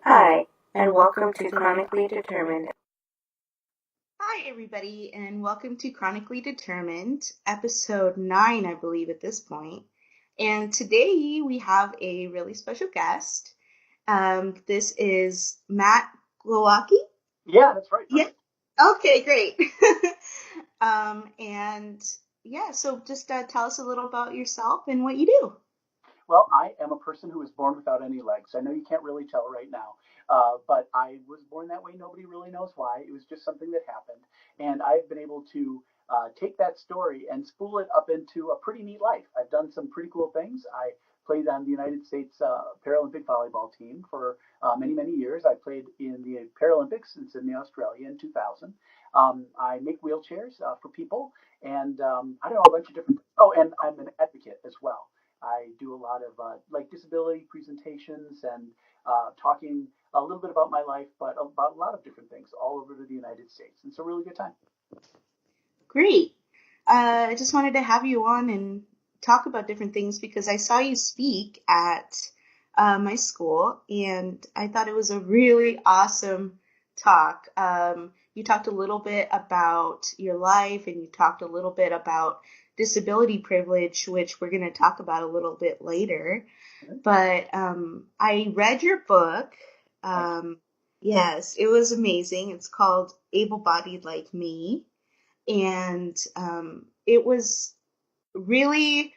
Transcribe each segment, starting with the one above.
Hi, and welcome to Chronically Determined. Hi, everybody, and welcome to Chronically Determined, episode 9, I believe, at this point. And today we have a really special guest. This is Matt Glowackie. Yeah, that's right. Yeah. Perfect. Okay, great. And yeah, so just tell us a little about yourself and what you do. Well, I am a person who was born without any legs. I know you can't really tell right now, but I was born that way. Nobody really knows why. It was just something that happened. And I've been able to take that story and spool it up into a pretty neat life. I've done some pretty cool things. I played on the United States Paralympic volleyball team for many, many years. I played in the Paralympics in Sydney, Australia in 2000. I make wheelchairs for people, and I don't know, a bunch of different. Oh, and I'm an advocate as well. I do a lot of like disability presentations and talking a little bit about my life, but about a lot of different things all over the United States. And it's a really good time. Great. I just wanted to have you on and talk about different things because I saw you speak at my school and I thought it was a really awesome talk. You talked a little bit about your life and you talked a little bit about disability privilege, which we're going to talk about a little bit later. But I read your book. Thanks. Yes, it was amazing. It's called Able Bodied Like Me, and it was really,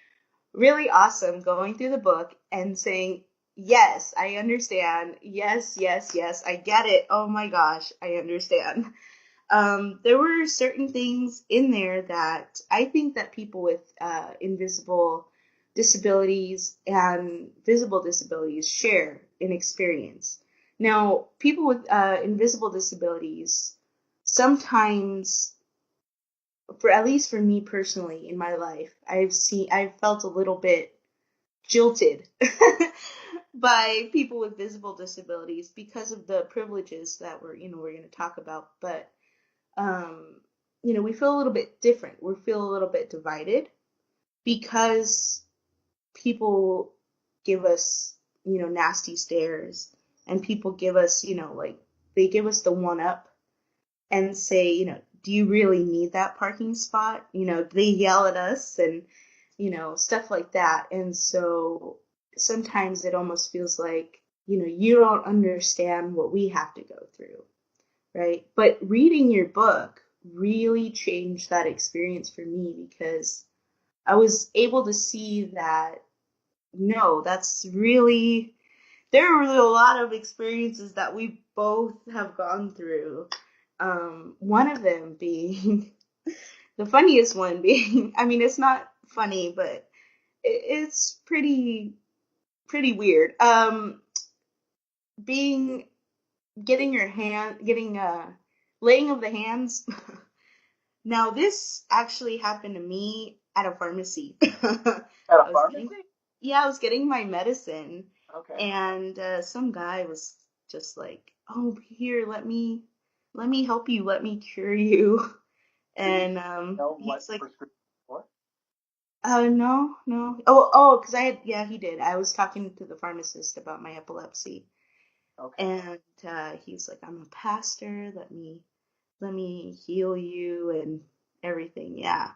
really awesome going through the book and saying, yes, I understand. Yes, yes, yes, I get it. Oh my gosh, I understand. There were certain things in there that I think that people with invisible disabilities and visible disabilities share in experience. Now, people with invisible disabilities sometimes, for at least for me personally in my life, I've felt a little bit jilted by people with visible disabilities because of the privileges that we're going to talk about. But um, we feel a little bit different. We feel a little bit divided because people give us, nasty stares, and people give us, like they give us the one up and say, do you really need that parking spot? They yell at us and, stuff like that. And so sometimes it almost feels like, you don't understand what we have to go through, right? But reading your book really changed that experience for me because I was able to see that no, that's really, there are really a lot of experiences that we both have gone through. One of them being the funniest one being, I mean, it's not funny, but it's pretty weird. Being getting your hand, getting laying of the hands. Now this actually happened to me at a pharmacy. At a I was getting, pharmacy? yeah, I was getting my medicine, Okay. and some guy was just like, "Oh, here, let me help you, let me cure you." Did he And know what he's like, prescription for? no, no. Oh, because yeah, he did. I was talking to the pharmacist about my epilepsy, Okay. and he's like, "I'm a pastor. Let me heal you and everything." Yeah,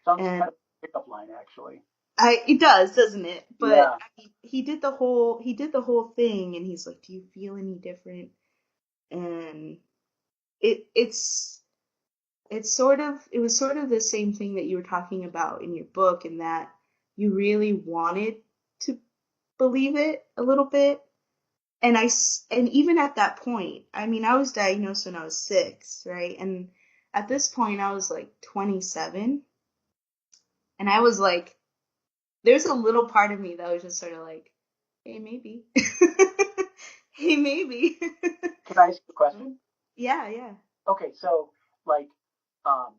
Sounds and kind of pickup line, actually. it does, doesn't it? But Yeah. he did the whole thing, and he's like, "Do you feel any different?" And it was sort of the same thing that you were talking about in your book, in that you really wanted to believe it a little bit. And even at that point, I mean, I was diagnosed when I was 6, right? And at this point, I was like 27, and I was like, there's a little part of me that was just sort of like, hey, maybe. Hey, maybe. Can I ask you a question? Yeah, yeah. Okay, so like, um,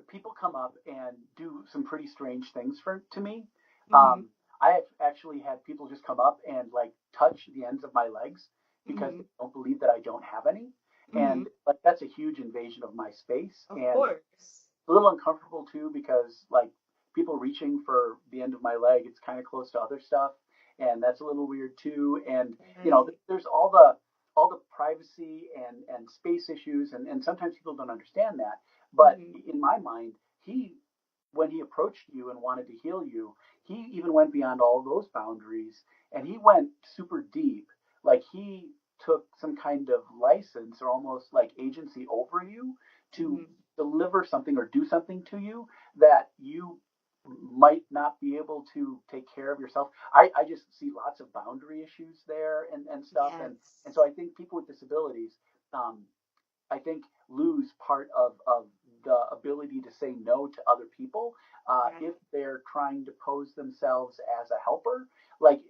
people come up and do some pretty strange things for to me. Mhm. Um, I have actually had people just come up and like touch the ends of my legs because they Mhm. don't believe that I don't have any, and Mhm. like that's a huge invasion of my space, Of and course. a little uncomfortable too because like people reaching for the end of my leg, it's kind of close to other stuff, and that's a little weird too. And Right. there's all the privacy and space issues, and sometimes people don't understand that. But Mhm. in my mind, he when he approached you and wanted to heal you, he even went beyond all those boundaries, and he went super deep. Like he took some kind of license or almost like agency over you to Mhm. deliver something or do something to you that you might not be able to take care of yourself. I just see lots of boundary issues there and stuff. And Yes. so I think people with disabilities, um, I think, lose part of the ability to say no to other people if Right. they're trying to pose themselves as a helper. Like,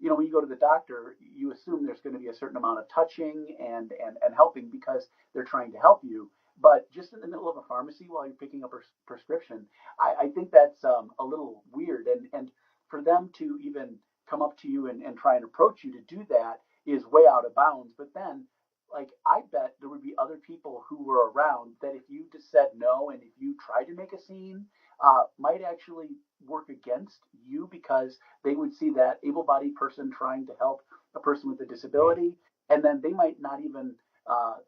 when you go to the doctor, you assume there's going to be a certain amount of touching and helping because they're trying to help you. But just in the middle of a pharmacy while you're picking up a prescription, I think that's a little weird. And for them to even come up to you and try and approach you to do that is way out of bounds. But then like I bet there would be other people who were around that if you just said no and if you tried to make a scene, might actually work against you because they would see that able-bodied person trying to help a person with a disability, and then they might not even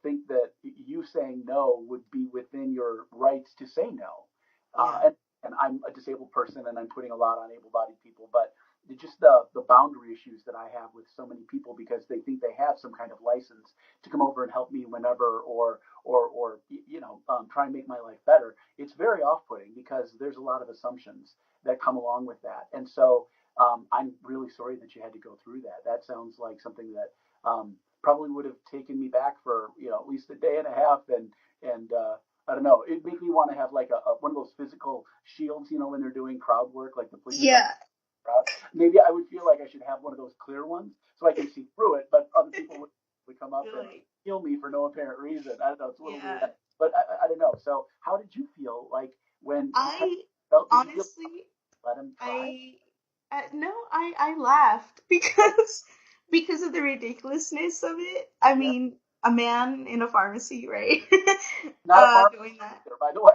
think that you saying no would be within your rights to say no. Uh, Yeah. and and I'm a disabled person and I'm putting a lot on able-bodied people, but just the boundary issues that I have with so many people because they think they have some kind of license to come over and help me whenever or try and make my life better. It's very off-putting because there's a lot of assumptions that come along with that. And so I'm really sorry that you had to go through that. That sounds like something that probably would have taken me back for at least a day and a half. And I don't know. It made me want to have like a one of those physical shields, when they're doing crowd work, like the police are trying Yeah. to crowd. Maybe I would feel like I should have one of those clear ones so I can see through it, but other people would come up and Really. kill me for no apparent reason. I don't know. It's a little weird, Yeah. but I don't know. So how did you feel like when he kind of I felt? Did you feel honestly, let him try? I no, I laughed Okay, because of the ridiculousness of it. I yeah, mean, a man in a pharmacy, right? not a farm Doing that. there, by the way.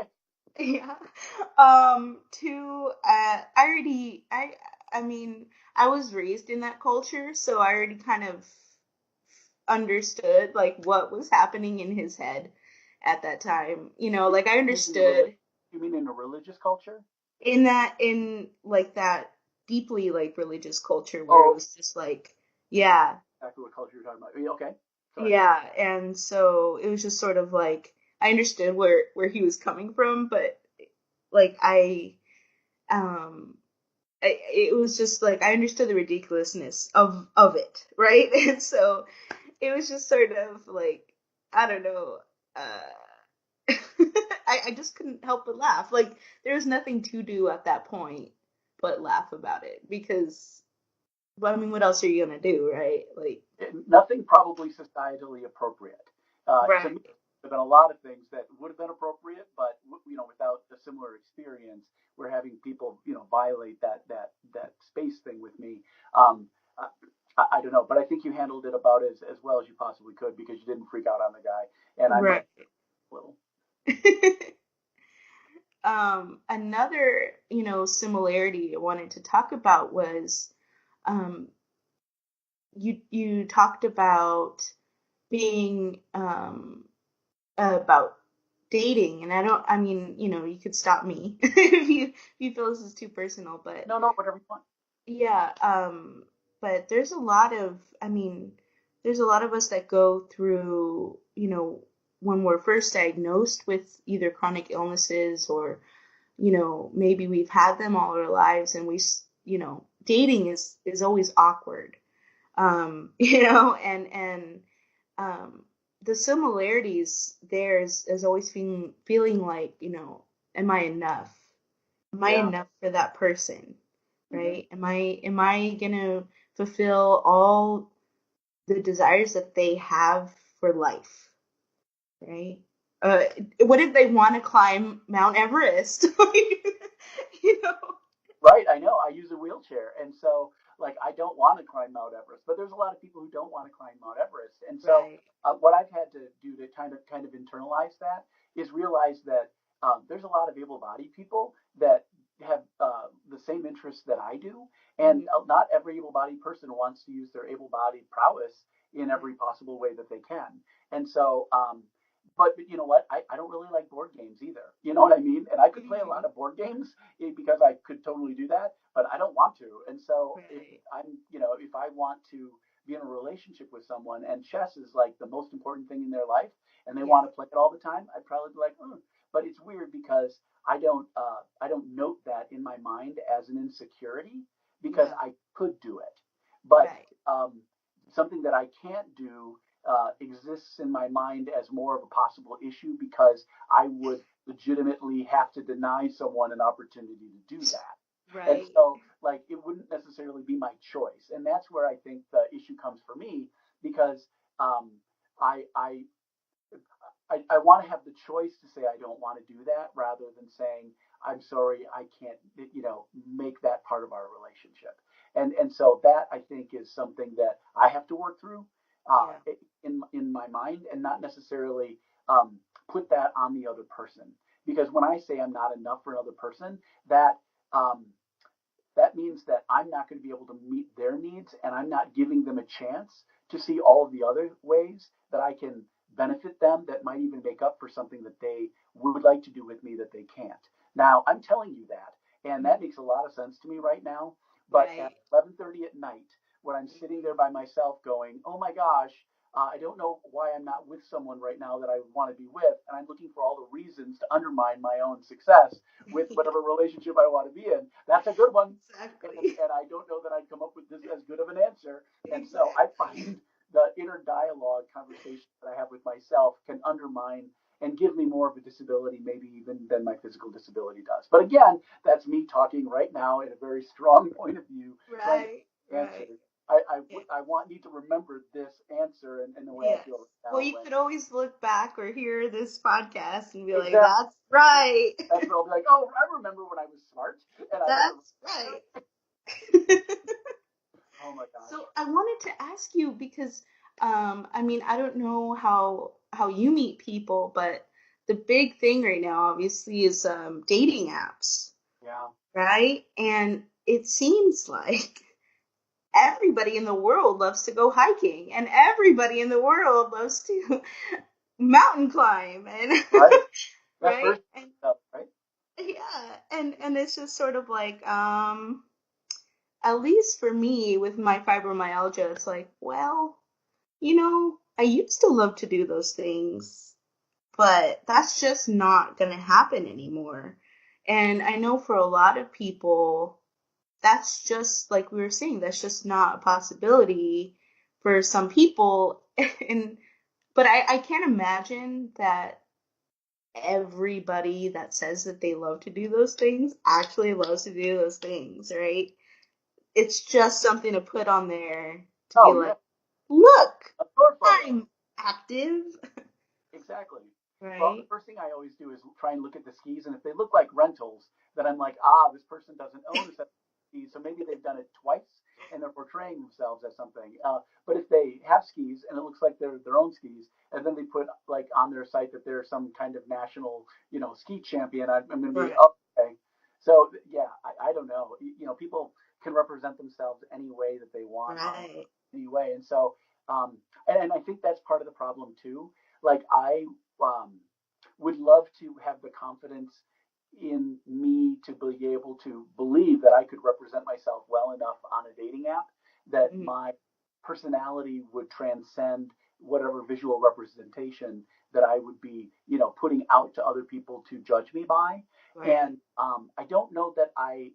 Yeah. To I mean, I was raised in that culture, so I already kind of understood like what was happening in his head at that time. Like I You mean in a religious? understood You mean in a religious culture? in like that deeply like religious culture where it Oh, was just like I know yeah, exactly what culture you're talking about. Yeah, okay, sorry. yeah, and so it was just sort of like I understood where he was coming from, but like um it was just like I understood the ridiculousness of it, right? And so it was just sort of like I don't know. I just couldn't help but laugh. Like there was nothing to do at that point but laugh about it because well, I mean, what else are you gonna do, right? Like Nothing probably societally appropriate. To right, me, there have been a lot of things that would have been appropriate, but without a similar experience, we're having people, violate that space thing with me. Um, I don't know, but I think you handled it about as well as you possibly could because you didn't freak out on the guy, and I might right. a little. Another similarity I wanted to talk about was um you talked about being about dating, and I mean, you could stop me if you feel this is too personal, but No, no, whatever you want. yeah, but there's a lot of, I mean, there's a lot of us that go through, when we're first diagnosed with either chronic illnesses or, maybe we've had them all our lives and dating is always awkward. And um, the similarities there is always feeling like, am I enough? Am I Yeah. enough for that person? Hmm. Right? Am I gonna fulfill all the desires that they have for life? Right? Uh, what if they want to climb Mount Everest? you know? Right, I know. I use a wheelchair, and so like I don't want to climb Mount Everest, but there's a lot of people who don't want to climb Mount Everest, and so Right. what I've had to do to kind of internalize that is realize that there's a lot of able-bodied people that have the same interests that I do. And not every able-bodied person wants to use their able-bodied prowess in every possible way that they can. And so, but you know what? I don't really like board games either. You know what I mean? And I could play a lot of board games because I could totally do that, but I don't want to. And so if if I want to be in a relationship with someone and chess is like the most important thing in their life and they want to play it all the time, I'd probably be like, but it's weird because I don't note that in my mind as an insecurity because I could do it. But something that I can't do exists in my mind as more of a possible issue because I would legitimately have to deny someone an opportunity to do that. Right. And so, like, it wouldn't necessarily be my choice. And that's where I think the issue comes for me because I, I, I want to have the choice to say I don't want to do that rather than saying, I'm sorry, I can't, make that part of our relationship. And so that I think is something that I have to work through in my mind and not necessarily put that on the other person. Because when I say I'm not enough for another person, um, that means that I'm not going to be able to meet their needs and I'm not giving them a chance to see all of the other ways that I can benefit them that might even make up for something that they would like to do with me that they can't. Now, I'm telling you that, and that makes a lot of sense to me right now, but at 11:30 at night, when I'm sitting there by myself going, oh my gosh, I don't know why I'm not with someone right now that I want to be with, and I'm looking for all the reasons to undermine my own success with whatever relationship I want to be in. That's a good one. Exactly. And I don't know that I'd come up with this as good of an answer. And so I find the inner dialogue conversation that I have with myself can undermine and give me more of a disability, maybe even than my physical disability does. But again, that's me talking right now in a very strong point of view, trying to answer. I want you to remember this answer and the way I feel right now. Well, you could always look back or hear this podcast and be like, exactly. that's right. That's where I'll be like, oh, I remember when I was smart. And that's right. Oh my gosh. So I wanted to ask you because, I mean, I don't know how you meet people, but the big thing right now, obviously, is dating apps. Yeah. Right? And it seems like everybody in the world loves to go hiking, and everybody in the world loves to mountain climb, and right. right? And, right? yeah, and it's just sort of like, at least for me with my fibromyalgia, it's like, well, I used to love to do those things, but that's just not going to happen anymore. And I know for a lot of people, that's just like we were saying, that's just not a possibility for some people. But I can't imagine that everybody that says that they love to do those things actually loves to do those things, right? It's just something to put on there to be like, look, I'm active. Exactly. Right. Well, the first thing I always do is try and look at the skis, and if they look like rentals, then I'm like, this person doesn't own a set of skis, so maybe they've done it twice and they're portraying themselves as something. But if they have skis and it looks like they're their own skis, and then they put like on their site that they're some kind of national, ski champion, I'm going to be okay. So yeah, I don't know. People can represent themselves any way that they want, any way, and so and I think that's part of the problem too. Like I would love to have the confidence in me to be able to believe that I could represent myself well enough on a dating app that my personality would transcend whatever visual representation that I would be, putting out to other people to judge me by. And I don't know that I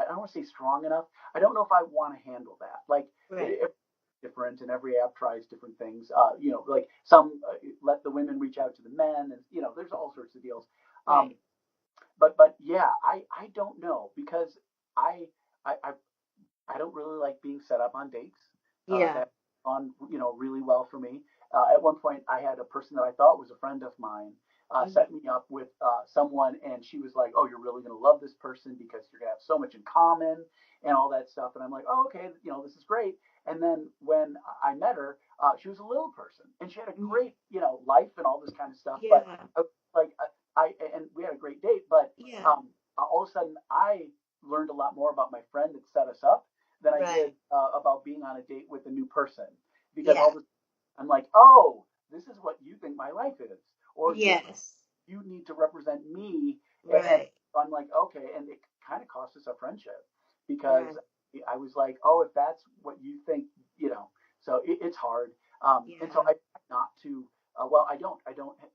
don't want to say strong enough. I don't know if I want to handle that. Like if different and every app tries different things, like some let the women reach out to the men, and there's all sorts of deals. But yeah, I don't know because I I I, I don't really like being set up on dates. That on really well for me. At one point, I had a person that I thought was a friend of mine set me up with someone, and she was like, "Oh, you're really going to love this person because you're going to have so much in common and all that stuff." And I'm like, "Oh, okay, this is great." And then when I met her, she was a little person, and she had a great life and all this kind of stuff. But like and we had a great date, but all of a sudden I learned lot more about my friend that set us up than I Right. did about being on a date with a new person, because all Yeah. of a sudden I'm like, oh, this is what you think my life is, or this Yes. you need to represent me, and Right. I'm like, okay, and it kind of cost us a friendship because Right. I was like, oh, if that's what you think, so it's hard, and so Yeah. I try not to. Well, I don't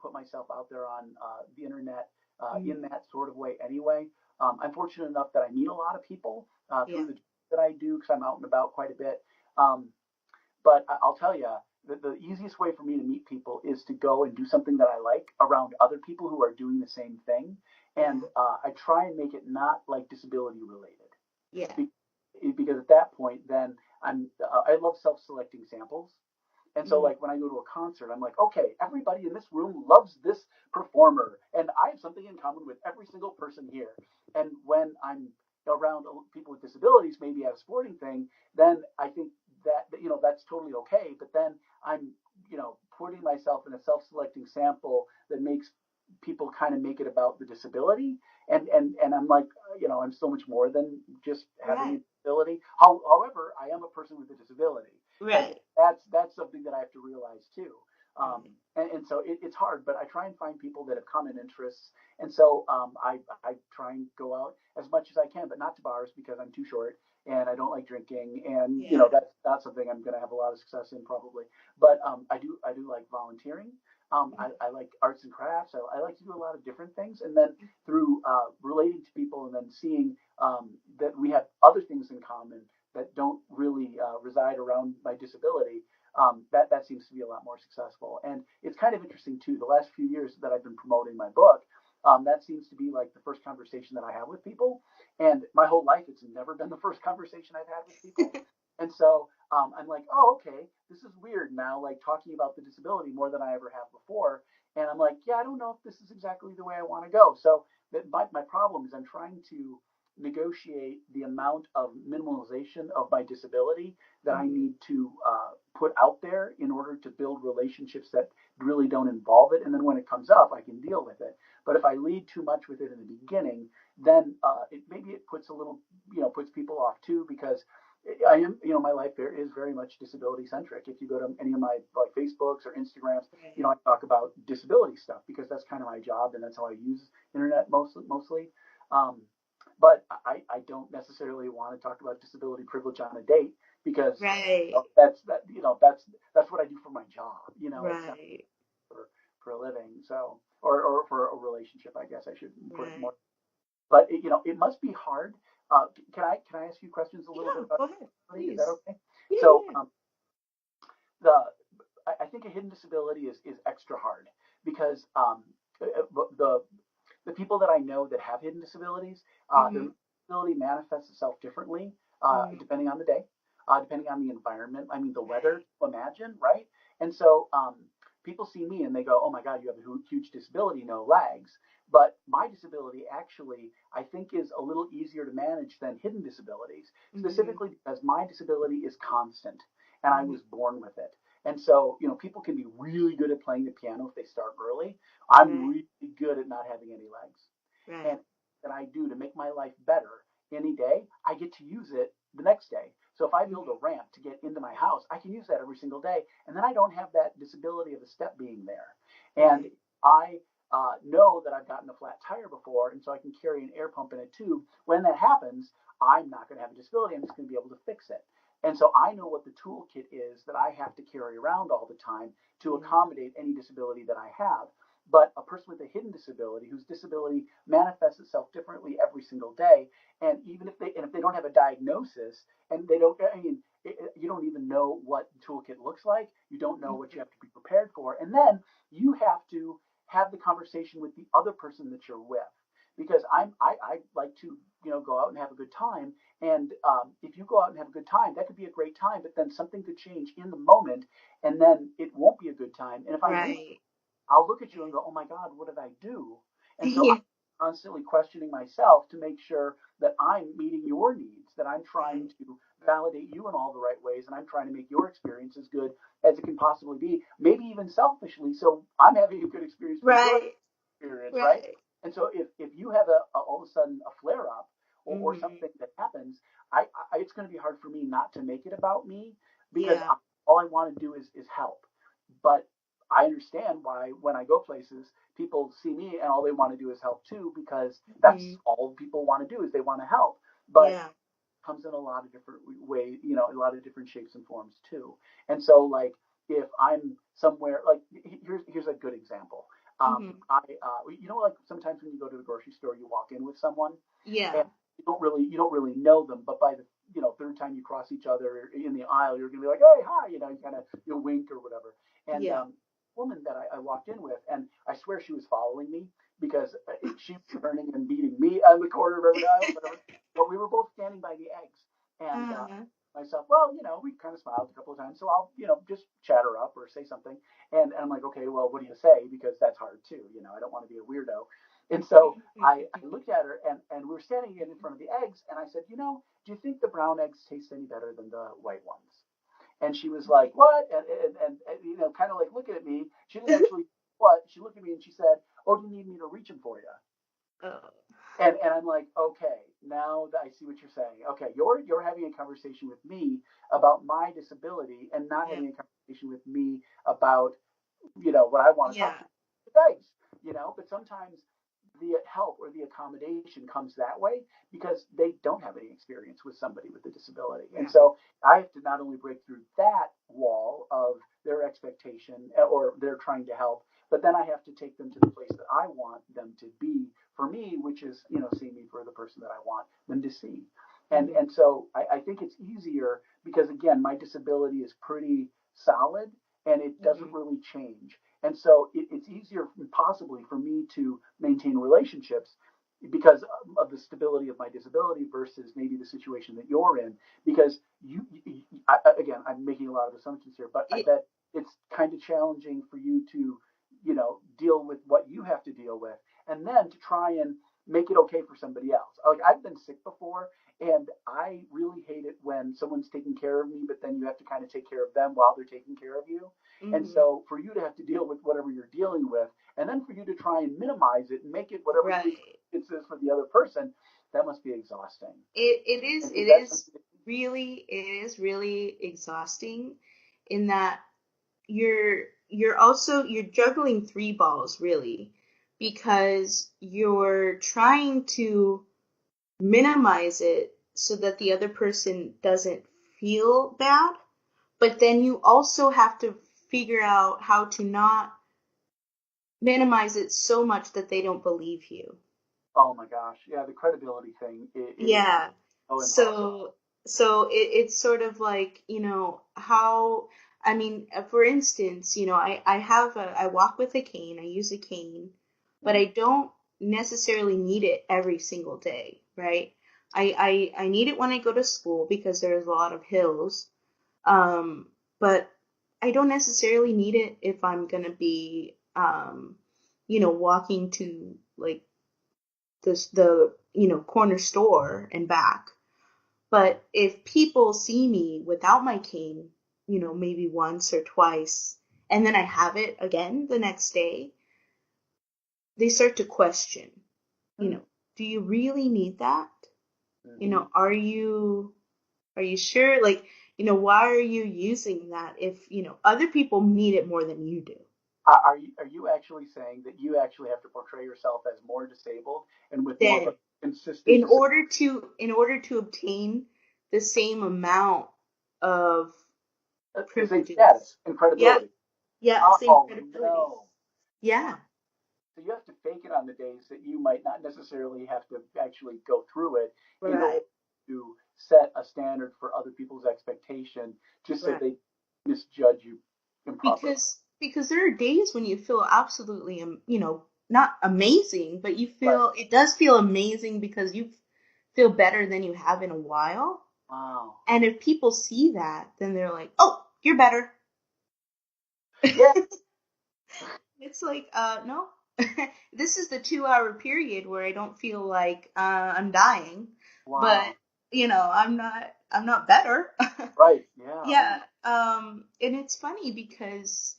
put myself out there on the internet in Mm. that sort of way anyway. I'm fortunate enough that I meet a lot of people Yeah. through the job that I do because I'm out and about quite a bit. Um, but I'll tell you, the easiest way for me to meet people is to go and do something that I like around other people who are doing the same thing. And Yeah. I try and make it not like disability related. Yeah. Because at that point, then I love self-selecting samples. And so, Mm. like, when I go to a concert, I'm like, okay, everybody in this room loves this performer, and I have something in common with every single person here. And when I'm around people with disabilities, maybe at a sporting thing, then I think that that's totally okay. But then I'm putting myself in a self-selecting sample that makes people kind of make it about the disability, and I'm like, I'm so much more than just having a Right. disability. However, I am a person with a disability, and Right. that's something that I have to realize too. Um, Right. and so it's hard, but I try and find people that have common interests, and so I try and go out as much as I can, but not to bars because I'm too short and I don't like drinking, and Yeah. that's not something I'm going to have a lot of success in probably. But I do like volunteering. I like arts and crafts. I like to do a lot of different things, and then through relating to people and then seeing that we have other things in common that don't really reside around my disability, that seems to be a lot more successful. And it's kind of interesting too. The last few years that I've been promoting my book, that seems to be like the first conversation that I have with people. And my whole life, it's never been the first conversation I've had with people. And so I'm like, oh, okay, this is weird now, like talking about the disability more than I ever have before. And I'm like, yeah, I don't know if this is exactly the way I want to go. So my problem is I'm trying to negotiate the amount of minimalization of my disability that I Mm-hmm. need to put out there in order to build relationships that really don't involve it. And then when it comes up, I can deal with it. But if I lead too much with it in the beginning, then maybe it puts a little, puts people off too, because I am, my life there is very much disability centric. If you go to any of my like Facebooks or Instagrams, Right. I talk about disability stuff because that's kind of my job and that's how I use internet mostly. Um, but I don't necessarily want to talk about disability privilege on a date because Right. that's what I do for my job. It's not Right. for a living. So or for a relationship, I guess I should put it Right. more. But it must be hard. Can I ask you questions a little bit Yeah. about Go ahead, disability? Is that please. okay? Yeah. So Yeah. the I think a hidden disability is extra hard because the the people that I know that have hidden disabilities, their Mm-hmm. disability manifests itself differently Mm-hmm. depending on the day, depending on the environment. I mean, the weather, Right. imagine, right? And so people see me and they go, oh my God, you have a huge disability, no legs. But my disability actually, I think, is a little easier to manage than hidden disabilities, Mm-hmm. specifically because my disability is constant and I Mm-hmm. was born with it. And so, people can be really good at playing the piano if they start early. I'm Right. really good at not having any legs. Right. And that I do to make my life better any day, I get to use it the next day. So if I build Mm-hmm. a ramp to get into my house, I can use that every single day. And then I don't have that disability of the step being there. And Right. I know that I've gotten a flat tire before, and so I can carry an air pump in a tube. When that happens, I'm not going to have a disability. I'm just going to be able to fix it. And so I know what the toolkit is that I have to carry around all the time to Mm-hmm. accommodate any disability that I have. But a person with a hidden disability, whose disability manifests itself differently every single day, and even if they don't have a diagnosis, and they don't, I mean, you don't even know what the toolkit looks like. You don't know what you have to be prepared for, and then you have to have the conversation with the other person that you're with. Because I like to go out and have a good time, and if you go out and have a good time, that could be a great time, but then something could change in the moment, and then it won't be a good time. And if I'm with Right. I'll look at you and Right. go, oh my God, what did I do? And so I'm Yeah. constantly questioning myself to make sure that I'm meeting your needs, that I'm trying Right. to validate you in all the right ways, and I'm trying to make your experience as good as it can possibly be, maybe even selfishly. So I'm having a good experience for your Right. experience, right? Right. And so if you have all of a sudden a flare up, or Mm-hmm. something that happens, it's going to be hard for me not to make it about me because Yeah. all I want to do is help. But I understand why when I go places, people see me and all they want to do is help too, because Mm-hmm. that's all people want to do is they want to help. But Yeah. comes in a lot of different ways, a lot of different shapes and forms too. And so, like, if I'm somewhere, like, here's a good example. Mm-hmm. Like sometimes when you go to the grocery store, you walk in with someone, Yeah. and you don't really know them, but by the third time you cross each other in the aisle, you're gonna be like, hey, hi, you kind of wink or whatever. And Yeah. woman that I walked in with, and I swear she was following me because she was turning and beating me on the corner of every aisle, whatever. But we were both standing by the eggs, and Uh-huh. myself, well, we kind of smiled a couple of times, so I'll, just chat her up or say something. And I'm like, okay, well, what do you say? Because that's hard too. I don't want to be a weirdo. And so I looked at her, and we were standing in front of the eggs, and I said, do you think the brown eggs taste any better than the white ones? And she was like, what? And kind of like looking at me. She didn't actually what? She looked at me and she said, oh, do you need me to reach them for you? Oh. And I'm like, okay, now that I see what you're saying. Okay, you're having a conversation with me about my disability and not Yeah. having a conversation with me about what I want to talk Yeah. to you guys. But sometimes the help or the accommodation comes that way because they don't have any experience with somebody with a disability. And Yeah. so I have to not only break through that wall of their expectation or they're trying to help, but then I have to take them to the place that I want them to be for me, which is, seeing me for the person that I want them to see. And Mm-hmm. and so I think it's easier because again, my disability is pretty solid and it Mm-hmm. doesn't really change. And so it's easier possibly for me to maintain relationships because of the stability of my disability versus maybe the situation that you're in. Because again, I'm making a lot of assumptions here, but I It, bet it's kind of challenging for you to, deal with what you have to deal with, and then to try and make it okay for somebody else. Like I've been sick before, and I really hate it when someone's taking care of me, but then you have to kind of take care of them while they're taking care of you. And mm-hmm. so for you to have to deal with whatever you're dealing with, and then for you to try and minimize it and make it whatever the Right. experience is for the other person, that must be exhausting. It is And it is that is something? really exhausting in that you're juggling three balls really because you're trying to minimize it so that the other person doesn't feel bad, but then you also have to figure out how to not minimize it so much that they don't believe you. Oh my gosh, yeah, the credibility thing is Yeah. so impossible. So it's sort of like, how, I mean, for instance, I walk with a cane, I use a cane, but Mm-hmm. I don't necessarily need it every single day, right? I need it when I go to school because there's a lot of hills. But I don't necessarily need it if I'm gonna be, walking to like the corner store and back. But if people see me without my cane, maybe once or twice, and then I have it again the next day, they start to question, you know, do you really need that? Mm-hmm. Are you sure? Like, why are you using that if, other people need it more than you do? Are you actually saying that you actually have to portray yourself as more disabled and with more of Then a consistent in disability? order to in order to obtain the same amount of The same privileges. status and Yeah, credibility. yeah, same Oh credibility. no. Yeah, So you have to fake it on the days that you might not necessarily have to actually go through it in right, order to set a standard for other people's expectation, just so right. they misjudge you improperly. Because there are days when you feel absolutely, not amazing, but Right. it does feel amazing because you feel better than you have in a while. Wow. And if people see that, then they're like, "Oh, you're better." Yeah. It's like, no. This is the 2 hour period where I don't feel like I'm dying, but Wow. I'm not better. Right. Yeah. Oh Yeah. my. And it's funny because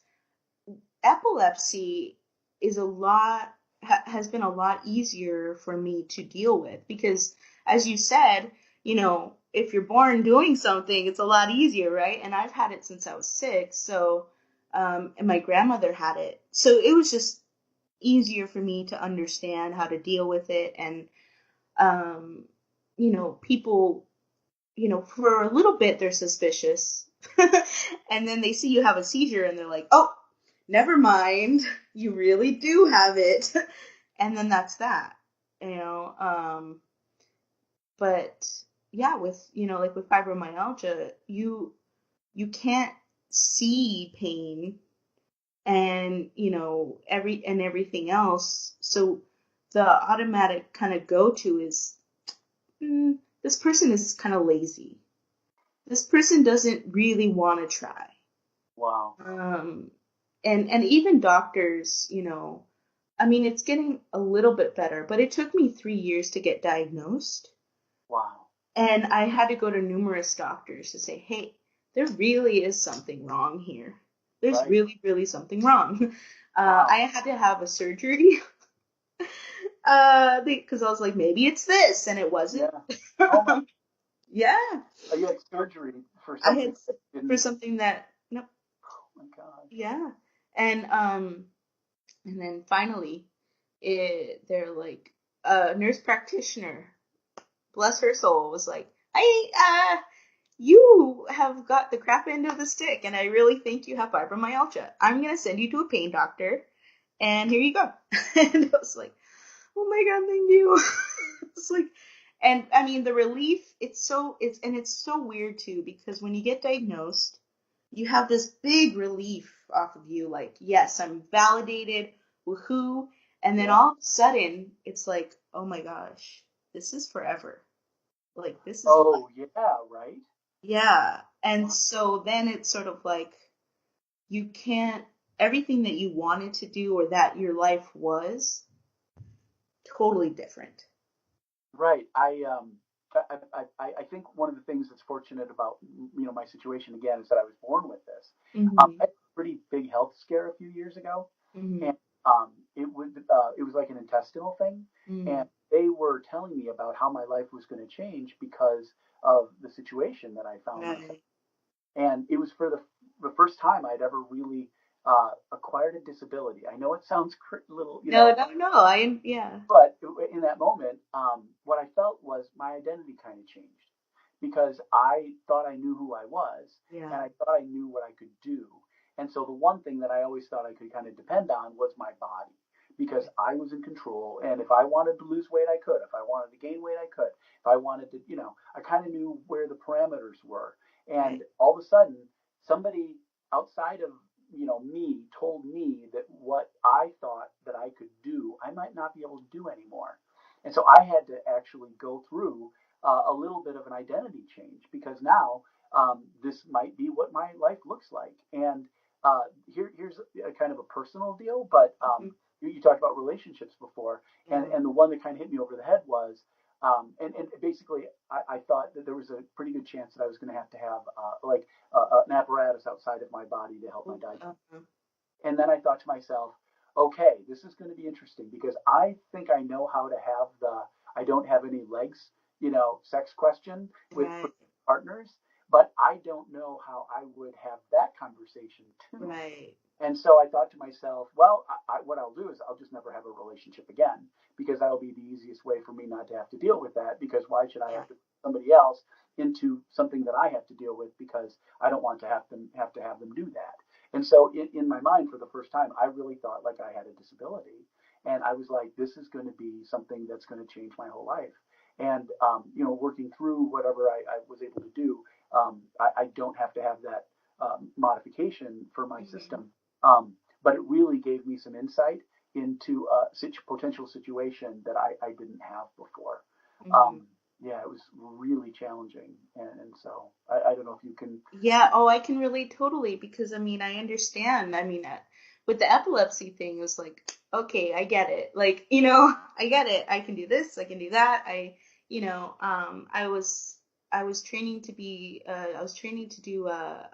epilepsy is a lot. has been a lot easier for me to deal with, because as you said, if you're born doing something, it's a lot easier, right? And I've had it since I was 6. So, and my grandmother had it. So it was just easier for me to understand how to deal with it. And, people, for a little bit, they're suspicious. And then they see you have a seizure and they're like, oh, never mind. You really do have it. And then that's that, you know. But yeah, with, like with fibromyalgia, you can't see pain and, everything else. So the automatic kind of go-to is, this person is kind of lazy. This person doesn't really want to try. Wow. And even doctors, I mean, it's getting a little bit better, but it took me 3 years to get diagnosed. Wow. And I had to go to numerous doctors to say, hey, there really is something wrong here. There's Right. really, really something wrong. Wow. I had to have a surgery because I was like, maybe it's this, and it wasn't. Yeah. Oh my. Yeah. Oh, you had surgery for I something had that for didn't. something that, nope. Oh my gosh. Yeah. And then finally, they're like, a nurse practitioner, bless her soul, was like, you have got the crap end of the stick, and I really think you have fibromyalgia. I'm going to send you to a pain doctor, and here you go. And I was like, oh my God, thank you. It's like, and I mean, the relief, it's so weird too, because when you get diagnosed, you have this big relief off of you, like, yes, I'm validated, woohoo. And then Yeah. all of a sudden, it's like, oh my gosh, this is forever. Like, this is life. Oh yeah. Right. Yeah. And so then it's sort of like, you can't, everything that you wanted to do or that your life was, totally different. Right. I think one of the things that's fortunate about my situation again is that I was born with this. I Mm-hmm. had a pretty big health scare a few years ago, Mm-hmm. and it was like an intestinal thing, Mm-hmm. and they were telling me about how my life was going to change because of the situation that I found myself. Right. And it was for the first time I'd ever really acquired a disability. I know it sounds little, No, no, no. Yeah. but in that moment, what I felt was my identity kind of changed because I thought I knew who I was and Yeah. I thought I knew what I could do. And so the one thing that I always thought I could kind of depend on was my body because I was in control. And if I wanted to lose weight, I could. If I wanted to gain weight, I could. If I wanted to, I kind of knew where the parameters were. Right. And all of a sudden, somebody outside of me told me that what I thought that I could do, I might not be able to do anymore. And so I had to actually go through a little bit of an identity change because now this might be what my life looks like. And here's a kind of a personal deal, but Mm-hmm. you talked about relationships before, Yeah. and the one that kind of hit me over the head was, and basically, I thought that there was a pretty good chance that I was going to have like an apparatus outside of my body to help my digestion. Uh-huh. And then I thought to myself, okay, this is going to be interesting because I think I know how to have the I don't have any legs, sex question with Right. partners, but I don't know how I would have that conversation too. Right. And so I thought to myself, well, what I'll do is I'll just never have a relationship again because that'll be the easiest way for me not to have to deal with that. Because why should I Yeah. have to put somebody else into something that I have to deal with because I don't want to have them do that. And so in my mind, for the first time, I really thought like I had a disability, and I was like, this is going to be something that's going to change my whole life. And working through whatever I was able to do, I don't have to have that modification for my Mm-hmm. system. But it really gave me some insight into a potential situation that I didn't have before. Mm-hmm. Yeah, it was really challenging. And so I don't know if you can. Yeah. Oh, I can relate totally, because I mean, I understand. I mean, with the epilepsy thing, it was like, okay, I get it. Like, I get it. I can do this. I can do that. I was training to be. I was training to do a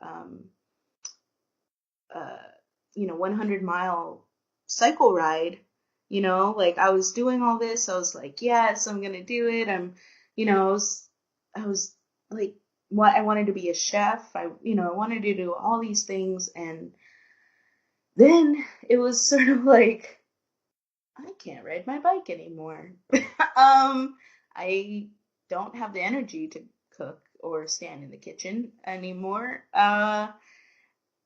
100-mile cycle ride, Like I was doing all this. I was like, yes, I'm going to do it. I was like, what I wanted to be a chef. I wanted to do all these things. And then it was sort of like, I can't ride my bike anymore. I don't have the energy to cook or stand in the kitchen anymore.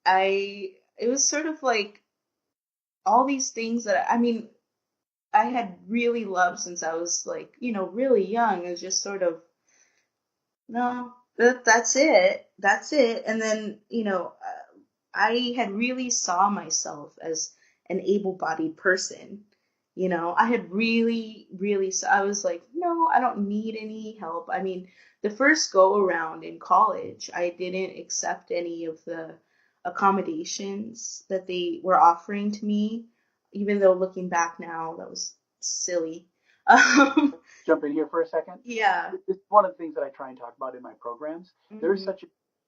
It was sort of like all these things that I had really loved since I was like, really young. It's just sort of, no, that's it. That's it. And then, I had really saw myself as an able-bodied person. I had really, really, I was like, no, I don't need any help. I mean, the first go around in college, I didn't accept any of the accommodations that they were offering to me, even though looking back now, that was silly. Um, Jump in here for a second. yeah. This is one of the things that I try and talk about in my programs. There is Hmm. such a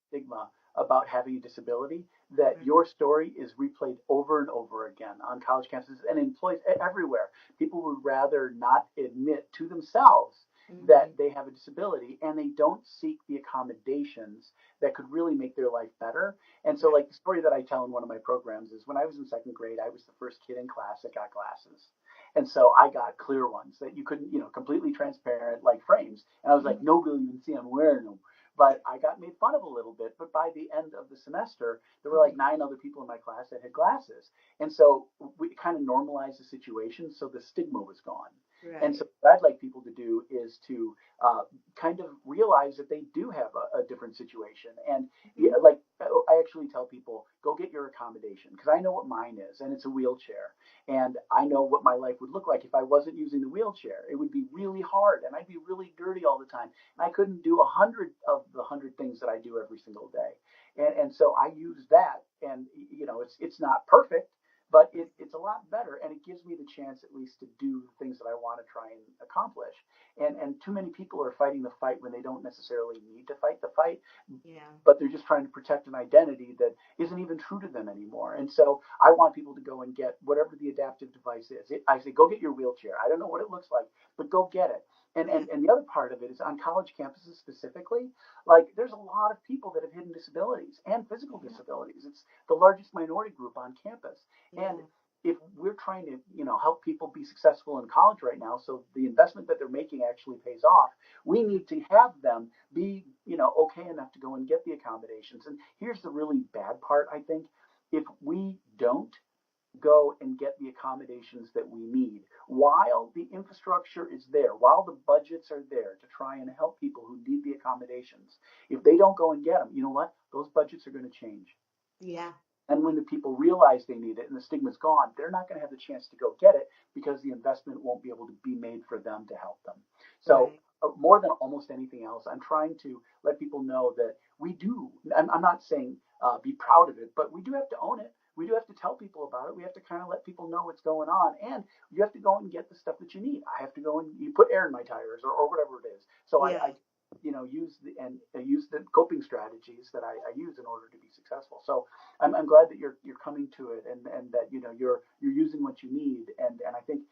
stigma about having a disability that Right. your story is replayed over and over again on college campuses and in employees everywhere. People would rather not admit to themselves that Hmm. they have a disability, and they don't seek the accommodations that could really make their life better. And so, Right. like, the story that I tell in one of my programs is when I was in second grade, I was the first kid in class that got glasses. And so I got clear ones that you couldn't, completely transparent, like frames. And I was like, Mhm. nobody will even see I'm wearing them. But I got made fun of a little bit. But by the end of the semester, there were like Mhm. 9 other people in my class that had glasses. And so we kind of normalized the situation, so the stigma was gone. And so Right. what I'd like people to do is to kind of realize that they do have a different situation. And yeah, Mhm. like I actually tell people, go get your accommodation, because I know what mine is, and it's a wheelchair. And I know what my life would look like if I wasn't using the wheelchair. It would be really hard, and I'd be really dirty all the time. And I couldn't do 100 of the 100 things that I do every single day. And so I use that, and it's not perfect, but it's a lot better, and it gives me the chance at least to do the things that I want to try and accomplish. And too many people are fighting the fight when they don't necessarily need to fight the fight, Yeah. but they're just trying to protect an identity that isn't even true to them anymore. And so I want people to go and get whatever the adaptive device is. I say, go get your wheelchair. I don't know what it looks like, but go get it. And, Yeah. and, and the other part of it is on college campuses specifically, like there's a lot of people that have hidden disabilities and physical Yeah. disabilities. It's the largest minority group on campus. And Yeah. if we're trying to, help people be successful in college right now, so the investment that they're making actually pays off, we Mhm. need to have them be, okay enough to go and get the accommodations. And here's the really bad part, I think. If we don't go and get the accommodations that we need, while the infrastructure is there, while the budgets are there to try and help people who need the accommodations, if they don't go and get them, you know what? Those budgets are going to change. Yeah. And when the people realize they need it and the stigma's gone, they're not going to have the chance to go get it because the investment won't be able to be made for them to help them. So, Right. more than almost anything else, I'm trying to let people know that we do. I'm not saying be proud of it, but we do have to own it. We do have to tell people about it. We have to kind of let people know what's going on. And you have to go and get the stuff that you need. I have to go and you put air in my tires or whatever it is. So I Yeah. use the coping strategies that I use in order to be successful. So I'm glad that you're coming to it, and that you're using what you need. And I think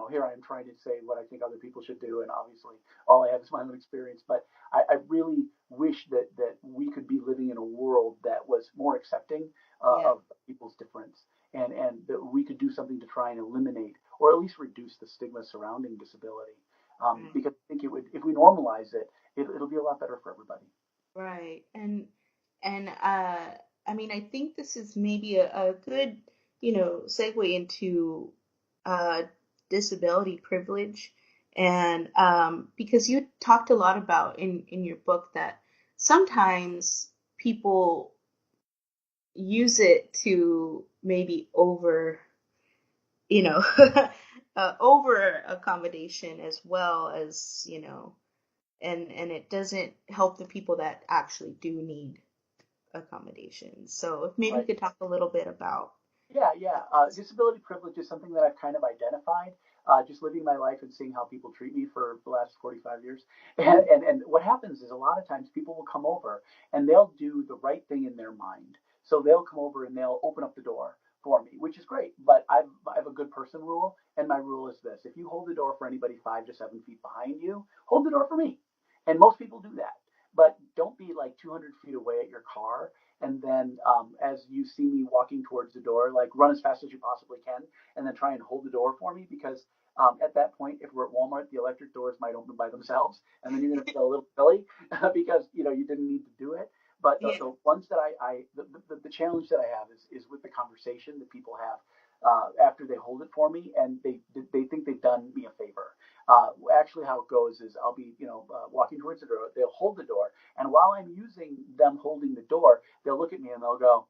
here I am trying to say what I think other people should do, and obviously all I have is my own experience. But I really wish that we could be living in a world that was more accepting Yeah. of people's difference, and that we could do something to try and eliminate or at least reduce the stigma surrounding disability. Right. Because I think it would, if we normalize it'll be a lot better for everybody. Right. And I think this is maybe a good, segue into uh disability privilege. And because you talked a lot about in your book that sometimes people use it to maybe you know, over accommodation as well as, and it doesn't help the people that actually do need accommodations. So if maybe you Right. could talk a little bit about Yeah, yeah. this. Disability privilege is something that I've kind of identified, just living my life and seeing how people treat me for the last 45 years. And what happens is a lot of times people will come over and they'll do the right thing in their mind. So they'll come over and they'll open up the door, for me, which is great. But I have a good person rule, and my rule is this: if you hold the door for anybody 5 to 7 feet behind you, hold the door for me. And most people do that. But don't be like 200 feet away at your car, and then as you see me walking towards the door, like run as fast as you possibly can, and then try and hold the door for me, because at that point, if we're at Walmart, the electric doors might open by themselves, and then you're going to feel a little silly because you didn't need to do it. But Yeah. the ones that the challenge that I have is with the conversation that people have after they hold it for me, and they think they've done me a favor. Actually, how it goes is I'll be walking towards the door. They'll hold the door, and while I'm using them holding the door, they'll look at me and they'll go,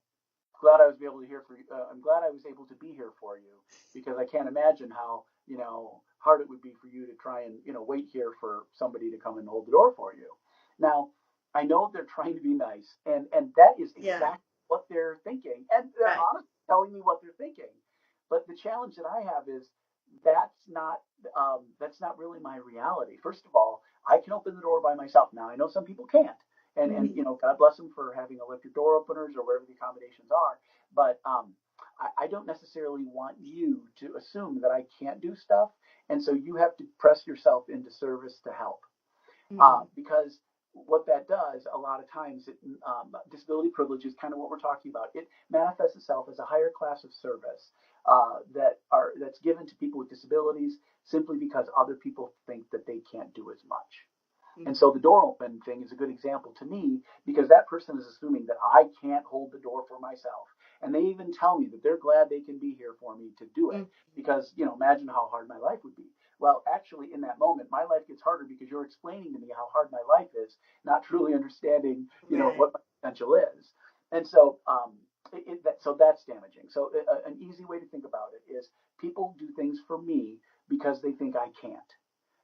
glad I was able to hear for you. I'm glad I was able to be here for you, because I can't imagine how hard it would be for you to try and wait here for somebody to come and hold the door for you. Now, I know they're trying to be nice, and that is Yeah. exactly what they're thinking, and they're Right. honestly telling me what they're thinking. But the challenge that I have is that's not that's not really my reality. First of all, I can open the door by myself. Now I know some people can't, and God bless them for having electric door openers or whatever the accommodations are. But I don't necessarily want you to assume that I can't do stuff, and so you have to press yourself into service to help. Because what that does a lot of times, disability privilege is kind of what we're talking about. It manifests itself as a higher class of service that's given to people with disabilities simply because other people think that they can't do as much. And so the door open thing is a good example to me, because that person is assuming that I can't hold the door for myself. And they even tell me that they're glad they can be here for me to do it, because, imagine how hard my life would be. Well, actually, in that moment, my life gets harder because you're explaining to me how hard my life is, not truly understanding, Right. what my potential is. And so, so that's damaging. So an easy way to think about it is people do things for me because they think I can't.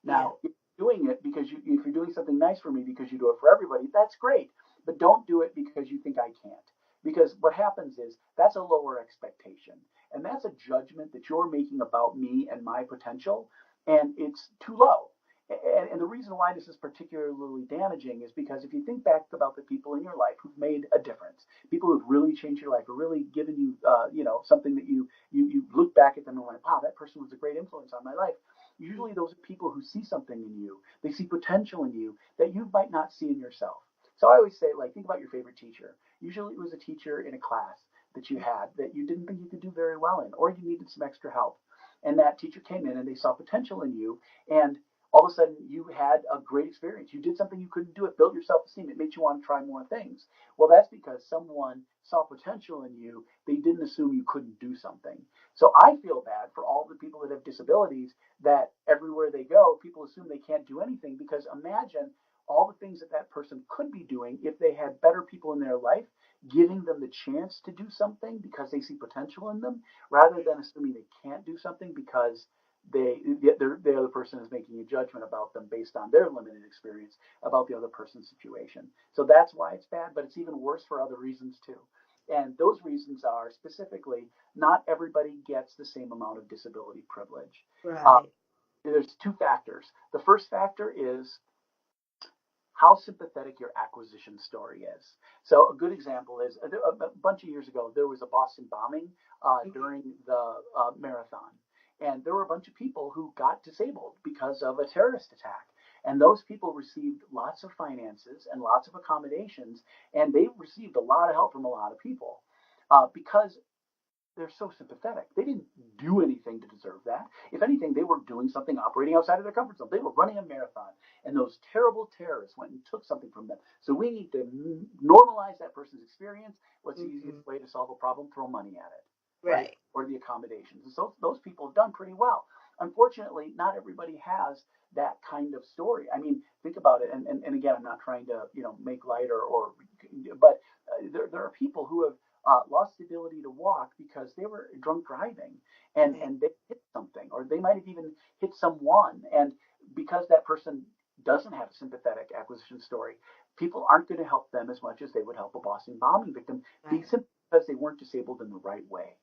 Now, if you're doing it because if you're doing something nice for me because you do it for everybody, that's great. But don't do it because you think I can't. Because what happens is that's a lower expectation. And that's a judgment that you're making about me and my potential. And it's too low. And the reason why this is particularly damaging is because if you think back about the people in your life who've made a difference, people who've really changed your life, or really given you, something that you look back at them and like, wow, that person was a great influence on my life. Usually those are people who see something in you. They see potential in you that you might not see in yourself. So I always say, like, think about your favorite teacher. Usually it was a teacher in a class that you had that you didn't think you could do very well in, or you needed some extra help. And that teacher came in and they saw potential in you, and all of a sudden you had a great experience. You did something you couldn't do. It built your self-esteem. It made you want to try more things. Well, that's because someone saw potential in you. They didn't assume you couldn't do something. So I feel bad for all the people that have disabilities, that everywhere they go, people assume they can't do anything, because imagine all the things that that person could be doing if they had better people in their life giving them the chance to do something because they see potential in them, rather than assuming they can't do something because the other person is making a judgment about them based on their limited experience about the other person's situation. So that's why it's bad, but it's even worse for other reasons too. And those reasons are specifically, not everybody gets the same amount of disability privilege. Uh, Right. there's two factors. The first factor is how sympathetic your acquisition story is. So a good example is a bunch of years ago, there was a Boston bombing during the marathon. And there were a bunch of people who got disabled because of a terrorist attack. And those people received lots of finances and lots of accommodations, and they received a lot of help from a lot of people because they're so sympathetic. They didn't do anything to deserve that. If anything, they were doing something operating outside of their comfort zone. They were running a marathon, and those terrible terrorists went and took something from them. So we need to normalize that person's experience. What's the easiest way to solve a problem? Throw money at it, right? Right. Or the accommodations. And so those people have done pretty well. Unfortunately, not everybody has that kind of story. I mean, think about it. And again, I'm not trying to make light but there are people who have lost the ability to walk because they were drunk driving, and they hit something, or they might have even hit someone. And because that person doesn't have a sympathetic acquisition story, people aren't going to help them as much as they would help a Boston bombing victim, Right. simply because they weren't disabled in the right way.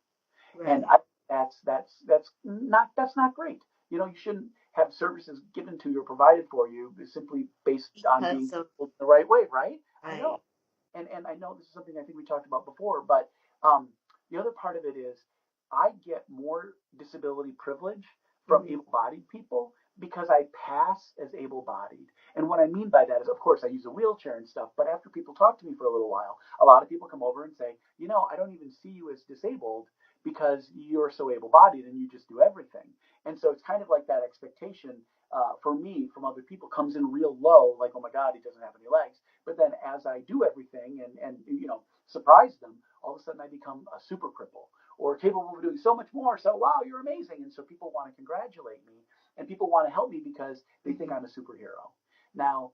And Right. that's not great. You shouldn't have services given to you or provided for you simply based on being Because of disabled in the right way, right? I know. right. And I know this is something I think we talked about before, but the other part of it is I get more disability privilege from able-bodied people because I pass as able-bodied. And what I mean by that is, of course, I use a wheelchair and stuff, but after people talk to me for a little while, a lot of people come over and say, I don't even see you as disabled because you're so able-bodied and you just do everything. And so it's kind of like that expectation for me from other people comes in real low, like, oh my God, he doesn't have any legs. But then as I do everything and surprise them, all of a sudden I become a super cripple or capable of doing so much more. So, wow, you're amazing. And so people want to congratulate me and people want to help me because they think I'm a superhero. Now,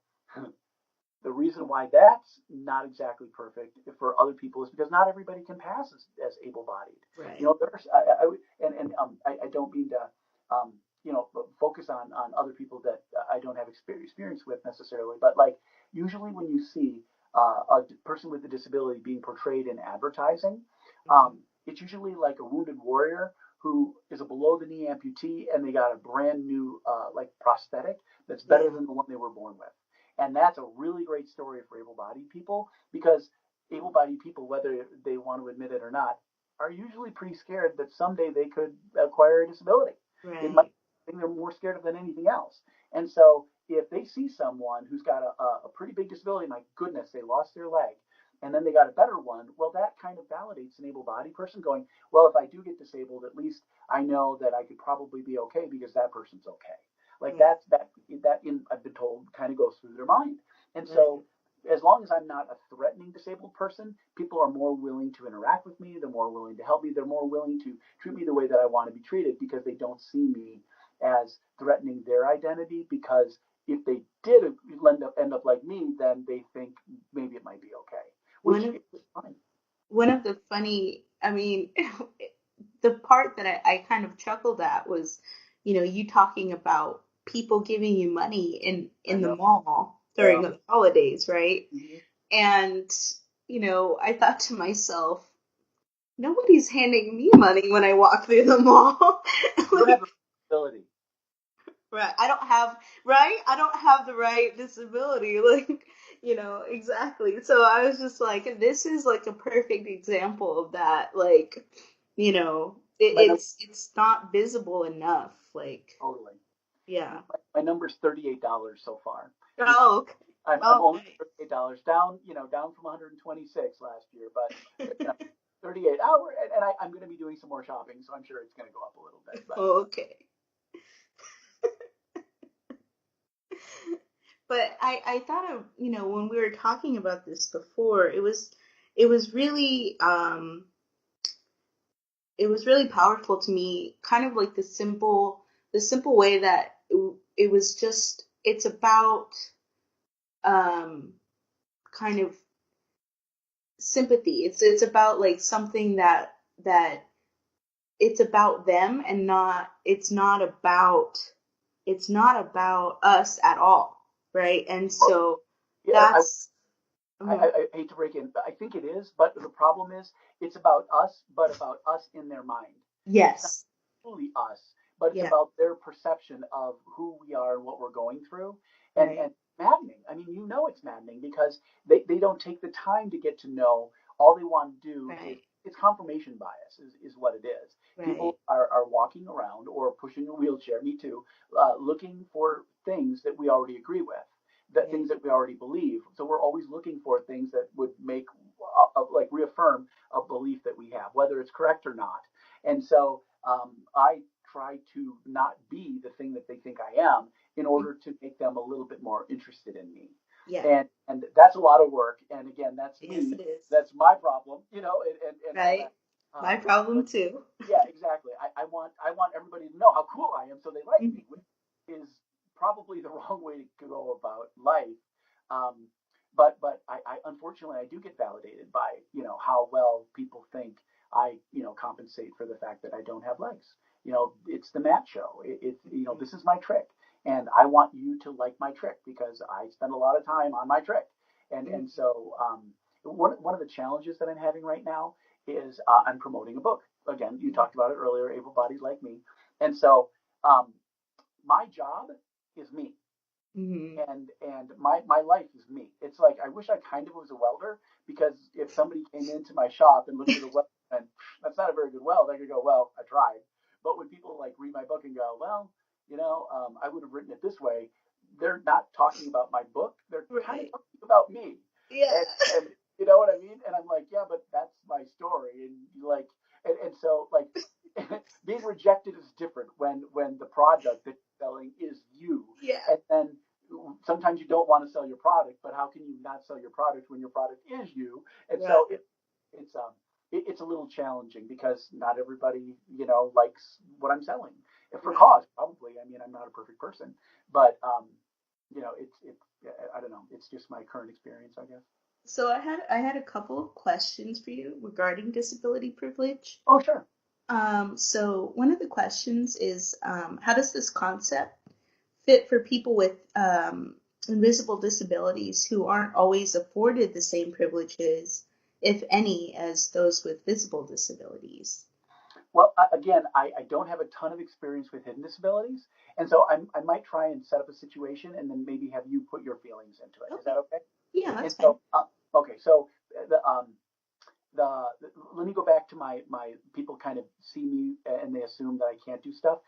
the reason why that's not exactly perfect for other people is because not everybody can pass as able-bodied. Right. There's I don't mean to focus on other people that I don't have experience with necessarily, but like usually when you see a person with a disability being portrayed in advertising, it's usually like a wounded warrior who is a below-the-knee amputee and they got a brand new like prosthetic that's better than the one they were born with. And that's a really great story for able-bodied people because able-bodied people, whether they want to admit it or not, are usually pretty scared that someday they could acquire a disability. Right. It might be the thing they're more scared of than anything else. And so if they see someone who's got a pretty big disability, my goodness, they lost their leg, and then they got a better one, well, that kind of validates an able-bodied person going, well, if I do get disabled, at least I know that I could probably be okay because that person's okay. Like that I've been told kind of goes through their mind. And so as long as I'm not a threatening disabled person, people are more willing to interact with me. They're more willing to help me. They're more willing to treat me the way that I want to be treated because they don't see me as threatening their identity. Because if they did end up like me, then they think maybe it might be okay, which is fine. One of the funny, I mean, the part that I kind of chuckled at was, you talking about people giving you money in the mall during the holidays, right? Mm-hmm. And, I thought to myself, nobody's handing me money when I walk through the mall. You don't have the ability. Right. I don't have the right disability. Like, exactly. So I was just like, this is like a perfect example of that. Like, it's not visible enough. Like, Totally. yeah. My number's $38 so far. Oh, okay. I'm only $38 down, down from 126 last year, but 38. And I'm going to be doing some more shopping, so I'm sure it's going to go up a little bit. But. Okay. But I thought of, when we were talking about this before, it was really powerful to me, kind of like the simple way that it was just, it's about kind of sympathy. It's about like something that it's about them and it's not about us at all, right? And so that's I hate to break in, but I think it is. But the problem is, it's about us, but about us in their mind. It's not yes, truly us, but it's about their perception of who we are and what we're going through. And maddening. I mean, it's maddening because they don't take the time to get to know. All they want to do is it's confirmation bias is what it is. People are walking around or pushing a wheelchair, me too, looking for things that we already agree with, that things that we already believe. So we're always looking for things that would make like reaffirm a belief that we have, whether it's correct or not. And so I try to not be the thing that they think I am in order to make them a little bit more interested in me. Yeah. And that's a lot of work. And again, that's Yes, me. it is. That's my problem, and right. My problem but, too. Yeah, exactly. I want everybody to know how cool I am so they like me, which is probably the wrong way to go about life. But I unfortunately I do get validated by how well people think I compensate for the fact that I don't have legs. It's the Matt show. It's this is my trick, and I want you to like my trick because I spend a lot of time on my trick. And so one of the challenges that I'm having right now is I'm promoting a book. Again, you talked about it earlier, able-bodied like me, and so my job is me. Mm-hmm. and my life is me. It's like I wish I kind of was a welder, because if somebody came into my shop and looked at a weld and that's not a very good weld, I could go, well, I tried. But when people like read my book and go, well, I would have written it this way, they're not talking about my book. They're kind of Right. talking about me, Yeah. and you know what I mean. And I'm like, yeah, but that's my story, and like, and so like. Being rejected is different when the product that you're selling is you, Yeah. and then sometimes you don't want to sell your product, but how can you not sell your product when your product is you? And Right. so it's a little challenging, because not everybody likes what I'm selling. And for Right. cause, probably. I mean, I'm not a perfect person, but it's I don't know. It's just my current experience, I guess. So I had a couple of questions for you regarding disability privilege. Oh, sure. So one of the questions is, how does this concept fit for people with invisible disabilities who aren't always afforded the same privileges, if any, as those with visible disabilities? Well, again, I don't have a ton of experience with hidden disabilities, and so I might try and set up a situation and then maybe have you put your feelings into it. Is that Okay. okay? Yeah, And that's fine. so, okay, so the let me go back to my people kind of see me and they assume that I can't do stuff.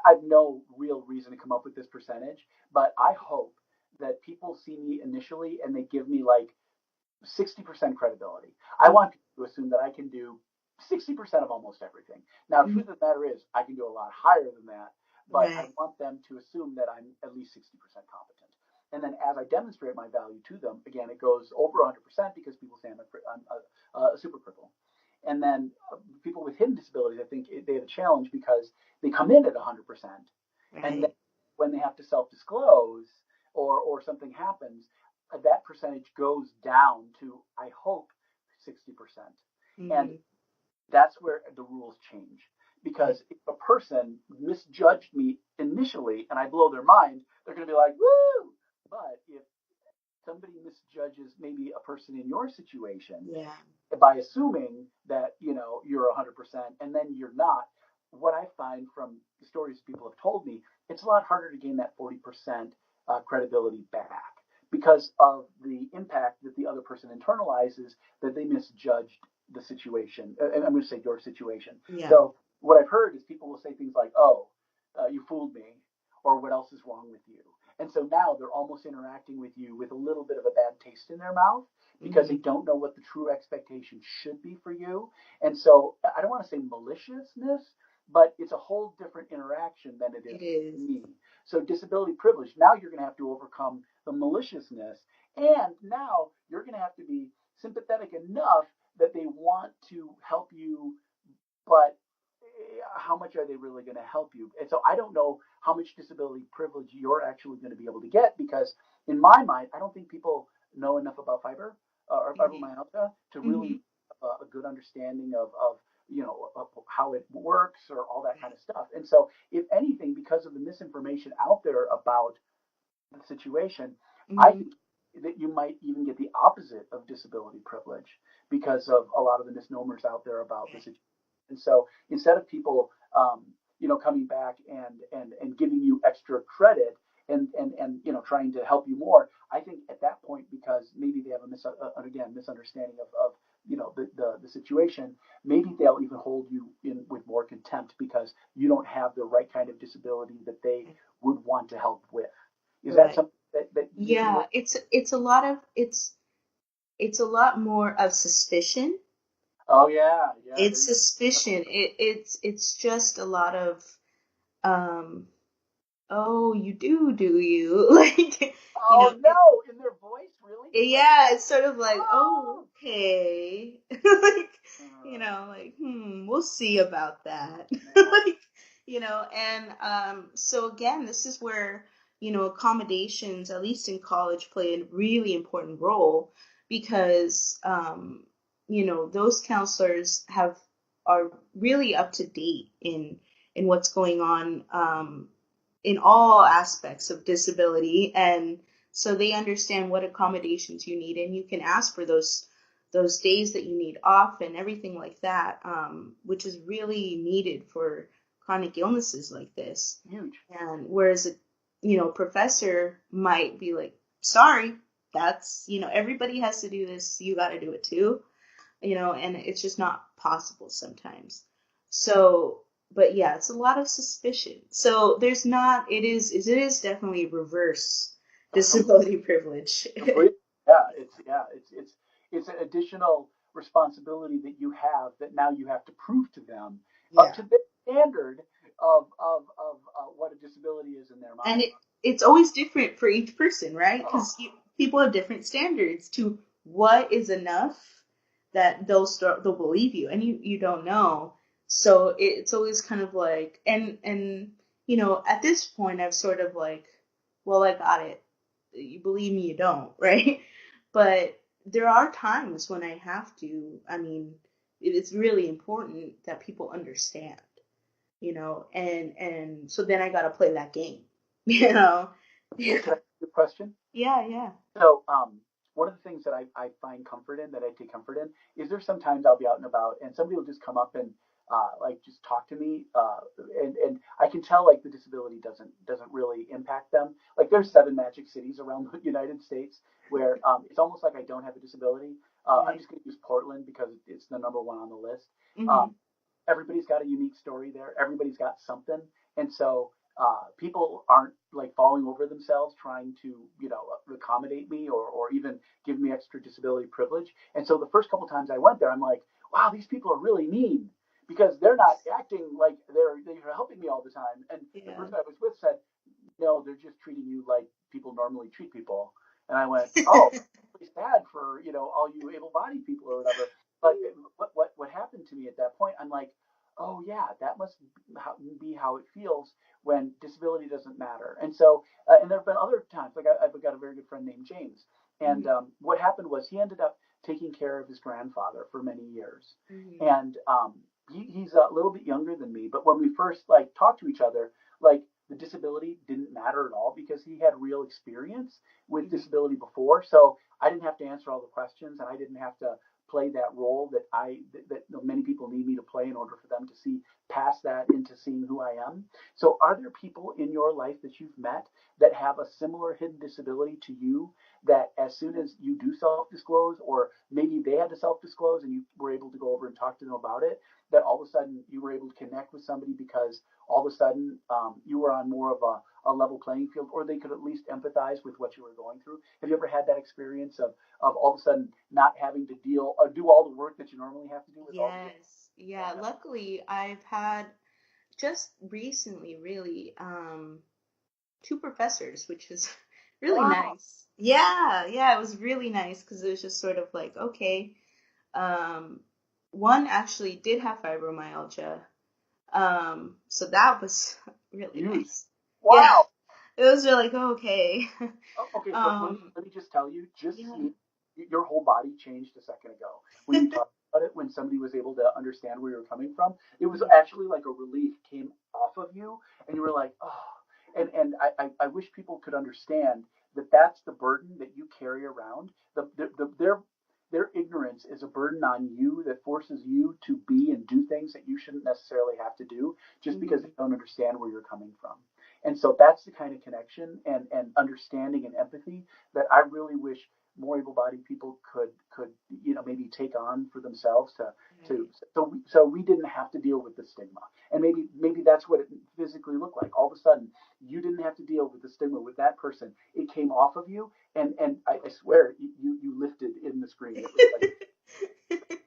I've no real reason to come up with this percentage, but I hope that people see me initially and they give me like 60% credibility. I Mhm. want people to assume that I can do 60% of almost everything. Now, the Mhm. truth of the matter is, I can do a lot higher than that, but I Right. want them to assume that I'm at least 60% competent. And then as I demonstrate my value to them, again, it goes over 100% because people say I'm a super cripple. And then people with hidden disabilities, I think they have a challenge because they come in at 100%. And then Right. when they have to self disclose or something happens, that percentage goes down to, I hope, 60%. And Hmm. that's where the rules change. Right. Because if a person misjudged me initially and I blow their mind, they're going to be like, woo! But if somebody misjudges maybe a person in your situation Yeah. by assuming that you're 100% and then you're not, what I find from the stories people have told me, it's a lot harder to gain that 40% credibility back because of the impact that the other person internalizes, that they misjudged the situation. And I'm going to say your situation. Yeah. So what I've heard is people will say things like, oh, you fooled me, or what else is wrong with you? And so now they're almost interacting with you with a little bit of a bad taste in their mouth because Hmm. they don't know what the true expectation should be for you. And so I don't want to say maliciousness, but it's a whole different interaction than it is It is. me. So disability privilege, now you're going to have to overcome the maliciousness. And now you're going to have to be sympathetic enough that they want to help you, but how much are they really going to help you? And so I don't know how much disability privilege you're actually going to be able to get because, in my mind, I don't think people know enough about or Hmm. fibromyalgia to Hmm. really have a good understanding of how it works or all that kind of stuff. And so, if anything, because of the misinformation out there about the situation, I Hmm. think that you might even get the opposite of disability privilege because of a lot of the misnomers out there about the Right. situation. And so instead of people, coming back and giving you extra credit and trying to help you more, I think at that point, because maybe they have a misunderstanding of the situation, maybe they'll even hold you in with more contempt because you don't have the right kind of disability that they would want to help with. Is that Right. something that you Yeah, feel? it's a lot of it's a lot more of suspicion. Oh yeah, yeah. There It's you go. suspicion. It's just a lot of um oh, you do you? Like, Oh no, in their voice, really? They're like, yeah, it's sort of like, oh, oh. okay. Like, Uh, like, we'll see about that. yeah. Like, and so again, this is where, accommodations, at least in college, play a really important role because those counselors are really up to date in what's going on in all aspects of disability, and so they understand what accommodations you need, and you can ask for those days that you need off and everything like that, which is really needed for chronic illnesses like this. Huge. And whereas professor might be like, sorry, that's, everybody has to do this. You got to do it too, and it's just not possible sometimes. So, but yeah, it's a lot of suspicion. So there's not, it is definitely reverse disability privilege. Completely. It's an additional responsibility that you have that now you have to prove to them up Yeah. to the standard of what a disability is in their mind. And it's always different for each person, right? Oh, Because people have different standards to what is enough that they'll believe you, and you don't know. So it's always kind of like, and at this point I've sort of like, well, I got it. You believe me, you don't, right? But there are times when I have to. I mean, it's really important that people understand, and so then I got to play that game, you know. can I ask you a question? Yeah. So, one of the things that I find comfort in, that I take comfort in, is there sometimes I'll be out and about and somebody will just come up and like just talk to me, and I can tell like the disability doesn't really impact them. Like there's 7 magic cities around the United States where it's almost like I don't have a disability. I'm Right. just going to use Portland because it's the number one on the list. Mm-hmm. Um, Everybody's got a unique story there. Everybody's got something, and so people aren't like falling over themselves trying to accommodate me or even give me extra disability privilege. And so the first couple times I went there, I'm like, wow, these people are really mean because they're not acting like they're helping me all the time. And the Yeah. person I was with said, no, they're just treating you like people normally treat people. And I went, oh, it's sad for all you able-bodied people or whatever. But what happened to me at that point? I'm like, oh yeah, that must be how it feels when disability doesn't matter. And so, and there have been other times, like I've got a very good friend named James, and Mm-hmm. what happened was he ended up taking care of his grandfather for many years, Mm-hmm. and he's a little bit younger than me. But when we first like talked to each other, like the disability didn't matter at all because he had real experience with Mm-hmm. disability before. So I didn't have to answer all the questions, and I didn't have to play that role that many people need me to play in order for them to see past that into seeing who I am. So are there people in your life that you've met that have a similar hidden disability to you, that as soon as you do self-disclose, or maybe they had to self-disclose and you were able to go over and talk to them about it, that all of a sudden you were able to connect with somebody because all of a sudden you were on more of a level playing field, or they could at least empathize with what you were going through? Have you ever had that experience of all of a sudden not having to deal or do all the work that you normally have to do with all the Yes. Yeah. Luckily, I've had just recently, really, two professors, which is really wow. nice. Yeah. It was really nice because it was just sort of like, okay. Um, One actually did have fibromyalgia. So that was really Huge. nice. Yeah, Wow. it was really like, okay. Oh, okay, Um, let me just tell you, just yeah. seeing your whole body changed a second ago when you talked about it. When somebody was able to understand where you were coming from, it was Yeah. actually like a relief came off of you, and you were like, oh. And I wish people could understand that that's the burden that you carry around. Their ignorance is a burden on you that forces you to be and do things that you shouldn't necessarily have to do just because they Mhm. don't understand where you're coming from. And so that's the kind of connection and understanding and empathy that I really wish more able-bodied people could maybe take on for themselves to Right. so we didn't have to deal with the stigma. And maybe that's what it physically looked like. All of a sudden you didn't have to deal with the stigma with that person. It came off of you, and I swear you lifted in the screen. It was like,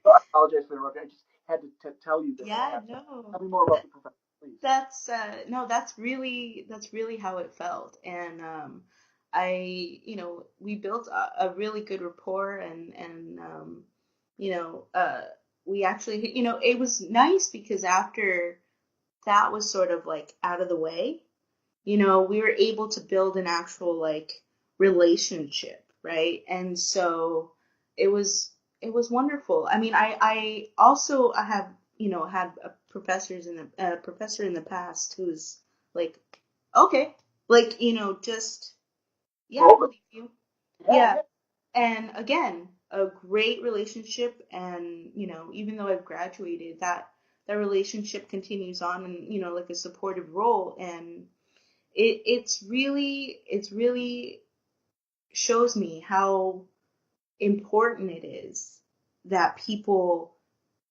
so I apologize for the interruption. I just had to tell you that Yeah, happened. no. Tell me more about the profession, please. That's no, that's really how it felt. And we built a really good rapport, and you know, uh we actually, it was nice because after that was sort of like out of the way, we were able to build an actual like relationship, right? And so it was it was wonderful. I mean, I also I have had a professor in the past who's like, okay, like, just, yeah, I Oh, believe you. yeah, Yeah. yeah. And again, a great relationship, and even though I've graduated, that relationship continues on, and like a supportive role. And it's really shows me how important it is that people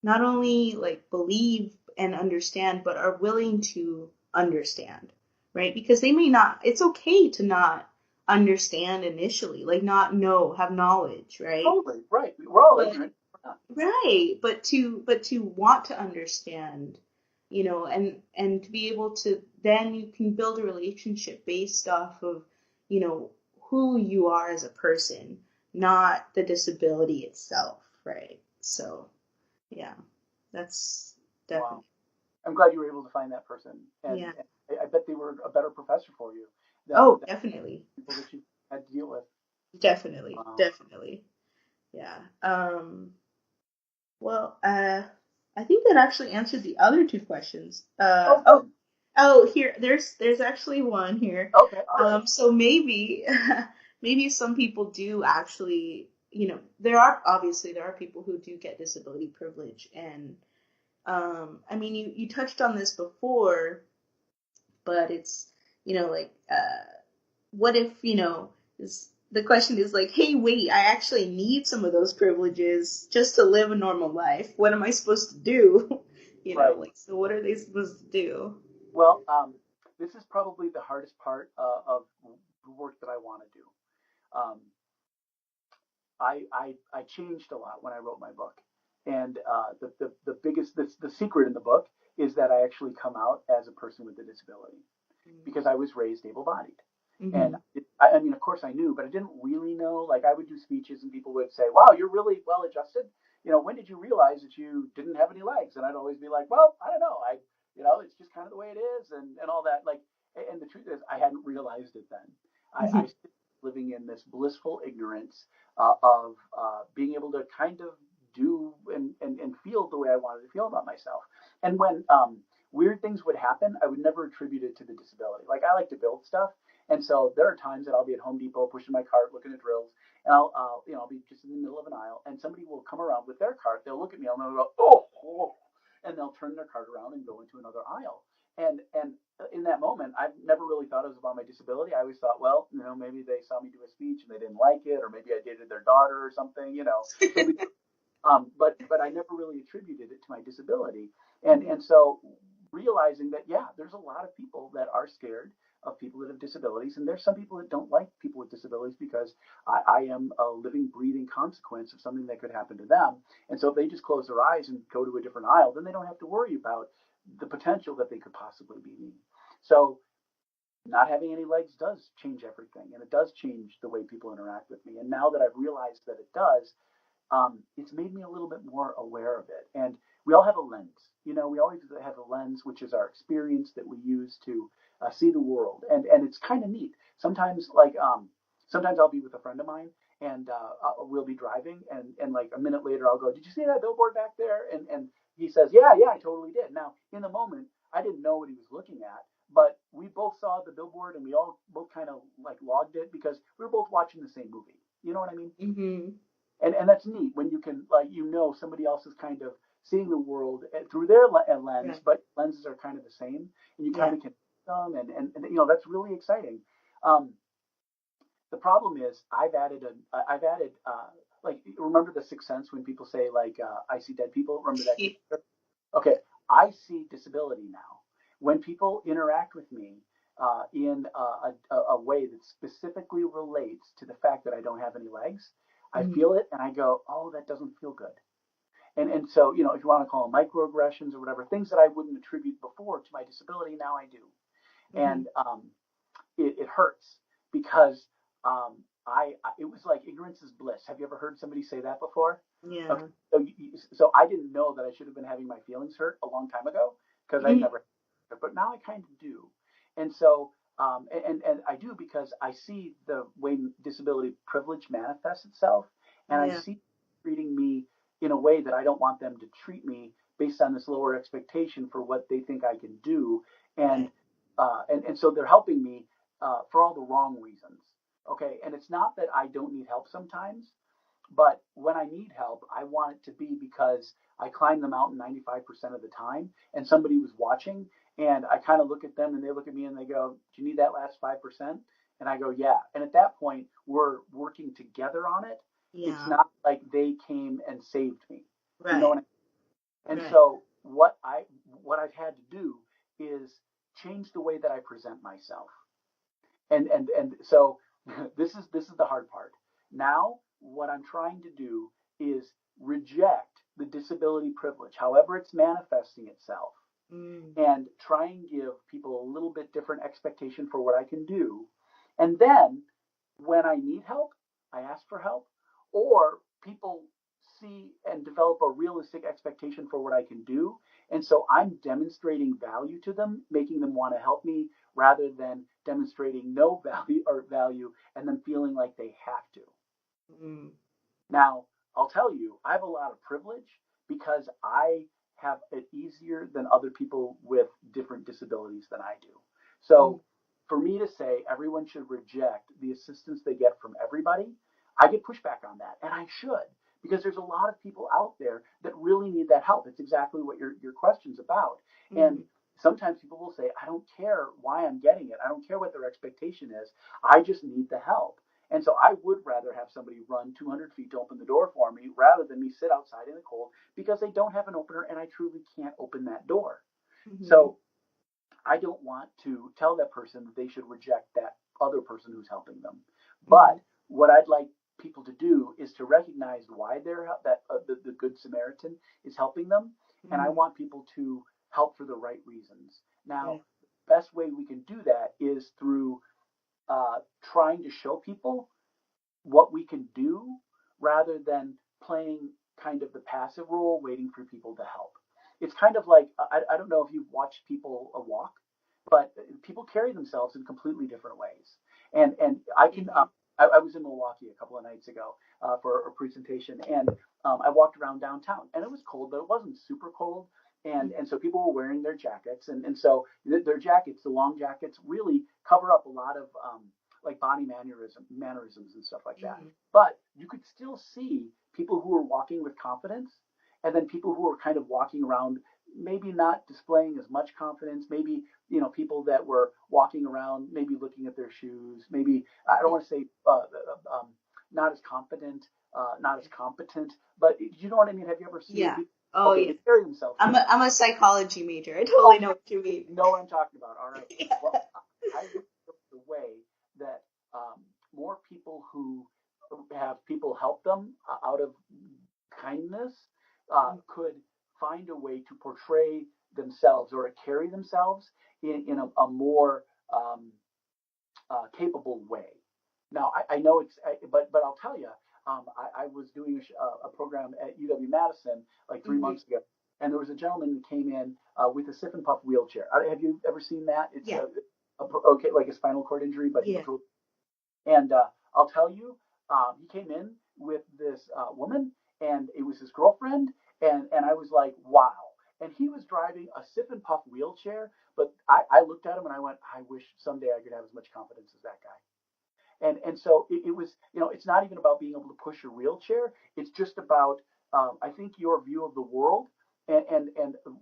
not only like believe and understand, but are willing to understand, right? Because they may not, it's okay to not understand initially, like not know, have knowledge, right? Totally, right. We're all But ignorant. right, but to want to understand, and to be able to, then you can build a relationship based off of, who you are as a person, not the disability itself, right? So, yeah, that's Wow. definitely, I'm glad you were able to find that person, and, yeah. and I bet they were a better professor for you Oh, than definitely, people that you had to deal with. definitely, Wow. definitely, yeah. Well, I think that actually answered the other two questions. Oh, Oh, good. here, there's actually one here. Okay, all right. So maybe, maybe some people do actually, there are people who do get disability privilege, and I mean, you touched on this before, but it's, like, what if, the question is like, hey, wait, I actually need some of those privileges just to live a normal life. What am I supposed to do? Right. Like, so what are they supposed to do? Well, this is probably the hardest part of the work that I want to do. Um, I changed a lot when I wrote my book, and the biggest the secret in the book is that I actually come out as a person with a disability because I was raised able-bodied. And Mm-hmm. I mean, of course, I knew, but I didn't really know. Like, I would do speeches, and people would say, "Wow, you're really well adjusted. When did you realize that you didn't have any legs?" And I'd always be like, "Well, I don't know. It's just kind of the way it is, and all that." Like, and the truth is, I hadn't realized it then. I still living in this blissful ignorance of being able to kind of do and feel the way I wanted to feel about myself. And when weird things would happen, I would never attribute it to the disability. Like, I like to build stuff, and so there are times that I'll be at Home Depot pushing my cart, looking at drills, and I'll be just in the middle of an aisle, and somebody will come around with their cart. They'll look at me, and they'll go, "Oh, oh," and they'll turn their cart around and go into another aisle. And in that moment, I've never really thought it was about my disability. I always thought, well, maybe they saw me do a speech and they didn't like it, or maybe I dated their daughter or something. So but I never really attributed it to my disability. And so realizing that, yeah, there's a lot of people that are scared of people that have disabilities, and there's some people that don't like people with disabilities because I am a living, breathing consequence of something that could happen to them. And so if they just close their eyes and go to a different aisle, then they don't have to worry about the potential that they could possibly be me. So not having any legs does change everything, and it does change the way people interact with me. And now that I've realized that it does, it's made me a little bit more aware of it. And we all have a lens. We always have a lens, which is our experience that we use to see the world. And it's kind of neat. Sometimes I'll be with a friend of mine, and we'll be driving, and like a minute later I'll go, "Did you see that billboard back there?" And he says, "Yeah, yeah, I totally did." Now, in the moment, I didn't know what he was looking at, but we both saw the billboard, and we all both kind of like logged it because we were both watching the same movie. You know what I mean? Mm-hmm. And that's neat when you can, like, somebody else is kind of seeing the world through their lens, Right. but lenses are kind of the same, and you kind Yeah. of can them, and that's really exciting. um, the problem is I've added like, remember the Sixth Sense when people say, like, I see dead people? Remember that game? Okay, I see disability now. When people interact with me in a way that specifically relates to the fact that I don't have any legs, I Mm-hmm. feel it and I go, oh, that doesn't feel good. And so, if you want to call them microaggressions or whatever, things that I wouldn't attribute before to my disability, now I do. Mm-hmm. And it hurts because it was like ignorance is bliss. Have you ever heard somebody say that before? Okay, Yeah. so I didn't know that I should have been having my feelings hurt a long time ago because I Mm-hmm. never, but now I kind of do. And so and I do because I see the way disability privilege manifests itself, and I Yeah. see treating me in a way that I don't want them to treat me, based on this lower expectation for what they think I can do. And Right. and so they're helping me for all the wrong reasons. Okay, and it's not that I don't need help sometimes, but when I need help, I want it to be because I climbed the mountain 95% of the time, and somebody was watching, and I kind of look at them and they look at me and they go, "Do you need that last 5%?" And I go, "Yeah." And at that point, we're working together on it. It's Yeah. not like they came and saved me. You know Right. what I mean? And Right. so what I've had to do is change the way that I present myself. And so this is the hard part. Now what I'm trying to do is reject the disability privilege, however it's manifesting itself, Mm. and try and give people a little bit different expectation for what I can do. And then when I need help, I ask for help, or people see and develop a realistic expectation for what I can do. And so I'm demonstrating value to them, making them want to help me rather than demonstrating no value and them feeling like they have to. Mm. Now, I'll tell you, I have a lot of privilege because I have it easier than other people with different disabilities than I do. Mm. So, for me to say everyone should reject the assistance they get from everybody, I get pushback on that, and I should, because there's a lot of people out there that really need that help. It's exactly what your question's about. And Mm. sometimes people will say, I don't care why I'm getting it. I don't care what their expectation is. I just need the help. And so I would rather have somebody run 200 feet to open the door for me rather than me sit outside in the cold because they don't have an opener and I truly can't open that door. Mm-hmm. So I don't want to tell that person that they should reject that other person who's helping them. Mm-hmm. But what I'd like people to do is to recognize why they're that the good Samaritan is helping them, and I Mm-hmm. want people to help for the right reasons. Now, Right. the best way we can do that is through trying to show people what we can do rather than playing kind of the passive role, waiting for people to help. It's kind of like I don't know if you've watched people walk, but people carry themselves in completely different ways. And I can Mm-hmm. I was in Milwaukee a couple of nights ago for a presentation, and I walked around downtown, and it was cold, but it wasn't super cold. And so people were wearing their jackets, and so their jackets, the long jackets, really cover up a lot of like body mannerisms and stuff like that. Mm-hmm. But you could still see people who were walking with confidence, and then people who were kind of walking around, maybe not displaying as much confidence. Maybe people that were walking around, maybe looking at their shoes. Maybe I don't want to say not as confident, not as competent, but you know what I mean. Have you ever seen Yeah. people? Oh Okay, yeah. they carry themselves I'm a psychology major. I totally Oh, know what you mean. you know what I'm talking about. All right. Yeah. Well, I look at the way that more people who have people help them out of kindness could find a way to portray themselves or carry themselves in a more capable way. Now, I know but I'll tell you, I was doing a program at UW Madison like three Mm-hmm. months ago, and there was a gentleman that came in with a sip and puff wheelchair. Have you ever seen that? It's Yeah. okay, like a spinal cord injury, but he Yeah. was really, and I'll tell you, he came in with this woman, and it was his girlfriend, and I was like, wow. And he was driving a sip and puff wheelchair, but I looked at him and I went, I wish someday I could have as much confidence as that guy. And so it was, it's not even about being able to push your wheelchair. It's just about, I think, your view of the world and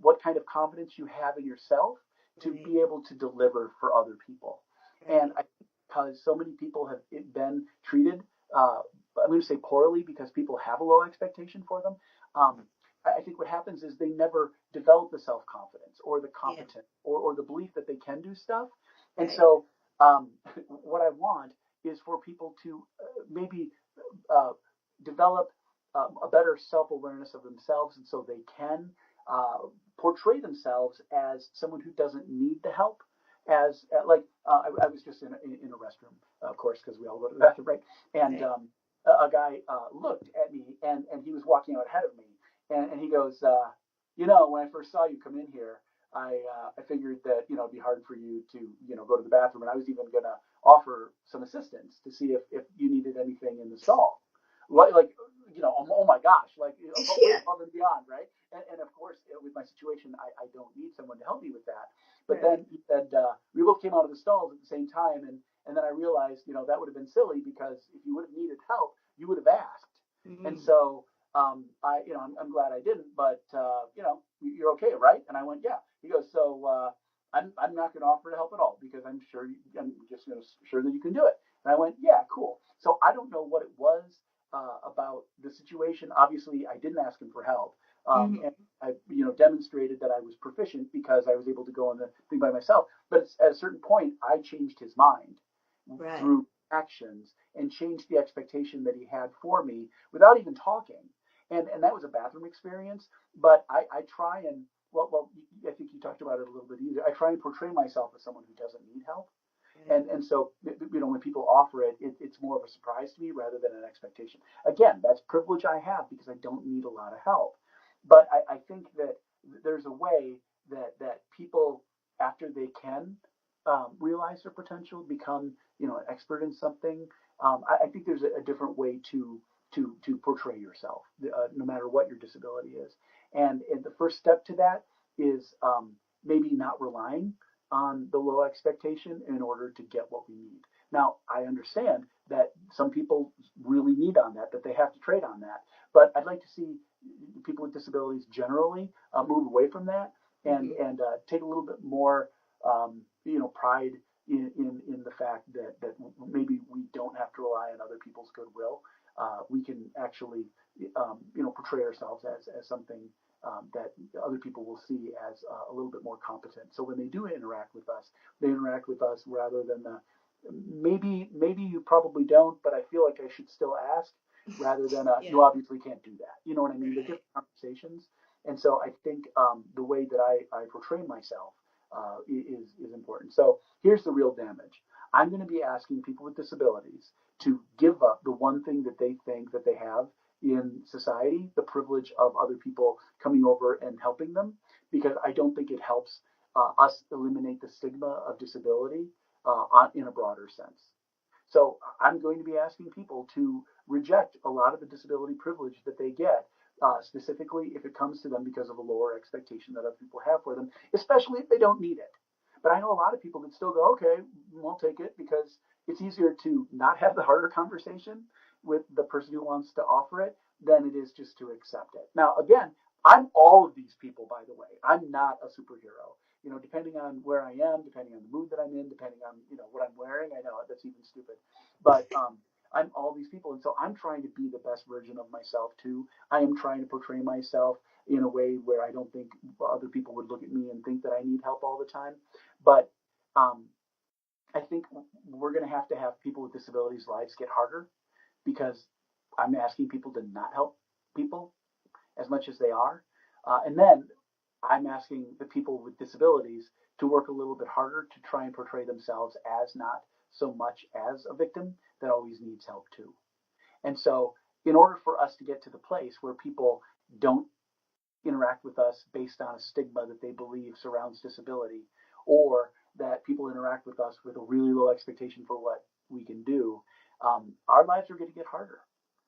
what kind of confidence you have in yourself to Right. be able to deliver for other people. And Right. I think because so many people have been treated, uh, I'm going to say poorly because people have a low expectation for them. I think what happens is they never develop the self confidence or the Yeah. competence or the belief that they can do stuff. And Right. so, what I want is for people to maybe uh, develop a better self-awareness of themselves, and so they can uh, portray themselves as someone who doesn't need the help. As like I was just in a restroom, of course, because we all go to the bathroom, right? And Right. a guy looked at me, and he was walking out ahead of me, and he goes, when I first saw you come in here, I figured that it'd be hard for you to go to the bathroom, and I was even gonna offer some assistance to see if you needed anything in the stall. Like oh my gosh, like way Yeah. above and beyond, right? And of course, with my situation, I don't need someone to help me with that. But Right. then he said we both came out of the stalls at the same time, and then I realized that would have been silly because if you would have needed help, you would have asked. And Mm. so I'm glad I didn't, but you're okay, right? And I went, yeah. He goes, so I'm not going to offer to help at all because I'm just going to sure that you can do it. And I went, yeah, cool. So I don't know what it was about the situation. Obviously, I didn't ask him for help, Mm-hmm. and I demonstrated that I was proficient because I was able to go on the thing by myself. But at a certain point, I changed his mind Right. through actions and changed the expectation that he had for me without even talking. And that was a bathroom experience. But I try and I think you talked about it a little bit easier. I try and portray myself as someone who doesn't need help. Right. And so when people offer it's more of a surprise to me rather than an expectation. Again, that's privilege I have because I don't need a lot of help. But I think that there's a way that people, after they can realize their potential, become an expert in something. I think there's a different way to portray yourself, no matter what your disability is. And the first step to that is maybe not relying on the low expectation in order to get what we need. Now, I understand that some people really need on that they have to trade on that. But I'd like to see people with disabilities generally move away from that and Mm-hmm. take a little bit more, pride in the fact that maybe we don't have to rely on other people's goodwill. We can actually, portray ourselves as something that other people will see as a little bit more competent. So when they do interact with us, they interact with us rather than maybe you probably don't, but I feel like I should still ask rather than Yeah. you obviously can't do that. You know what I mean? They're Right. different conversations, and so I think the way that I portray myself is important. So here's the real damage. I'm going to be asking people with disabilities to give up the one thing that they think that they have in society, the privilege of other people coming over and helping them, because I don't think it helps us eliminate the stigma of disability in a broader sense. So I'm going to be asking people to reject a lot of the disability privilege that they get, specifically if it comes to them because of a lower expectation that other people have for them, especially if they don't need it. But I know a lot of people that still go, okay, we'll take it because it's easier to not have the harder conversation with the person who wants to offer it than it is just to accept it. Now, again, I'm all of these people, by the way. I'm not a superhero. Depending on where I am, depending on the mood that I'm in, depending on what I'm wearing. I know that's even stupid, but I'm all these people, and so I'm trying to be the best version of myself too. I am trying to portray myself in a way where I don't think other people would look at me and think that I need help all the time. But um, I think we're going to have people with disabilities' lives get harder because I'm asking people to not help people as much as they are. And then I'm asking the people with disabilities to work a little bit harder to try and portray themselves as not so much as a victim that always needs help too. And so, in order for us to get to the place where people don't interact with us based on a stigma that they believe surrounds disability, or that people interact with us with a really low expectation for what we can do, our lives are going to get harder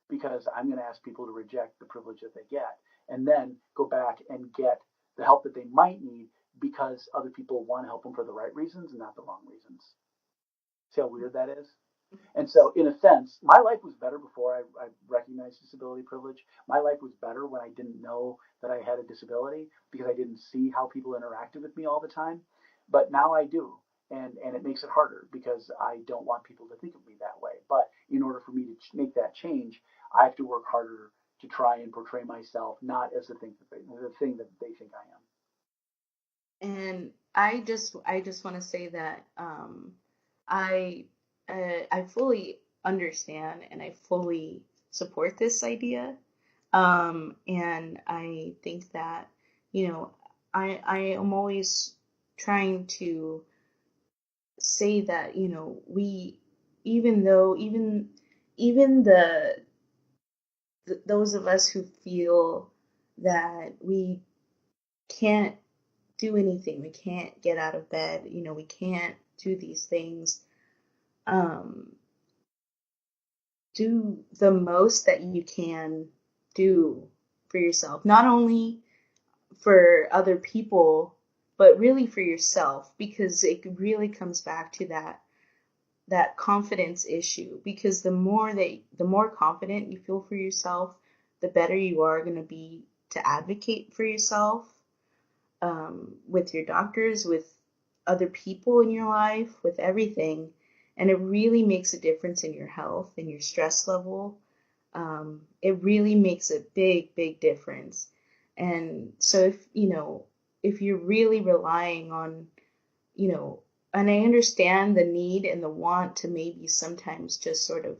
because I'm going to ask people to reject the privilege that they get and then go back and get the help that they might need because other people want to help them for the right reasons and not the wrong reasons. See how weird that is? And so, in a sense, my life was better before I recognized disability privilege. My life was better when I didn't know that I had a disability because I didn't see how people interacted with me all the time. But now I do. And it makes it harder because I don't want people to think of me that way. But in order for me to make that change, I have to work harder to try and portray myself not as the thing that they think I am. And I just want to say that I I fully understand and I fully support this idea. And I think that, I am always trying to say that, we, even though, even those of us who feel that we can't do anything, we can't get out of bed, we can't do these things, um, do the most that you can do for yourself, not only for other people, but really for yourself, because it really comes back to that confidence issue. Because the more confident you feel for yourself, the better you are going to be to advocate for yourself, with your doctors, with other people in your life, with everything. And it really makes a difference in your health and your stress level. It really makes a big, big difference. And so if you're really relying on, and I understand the need and the want to maybe sometimes just sort of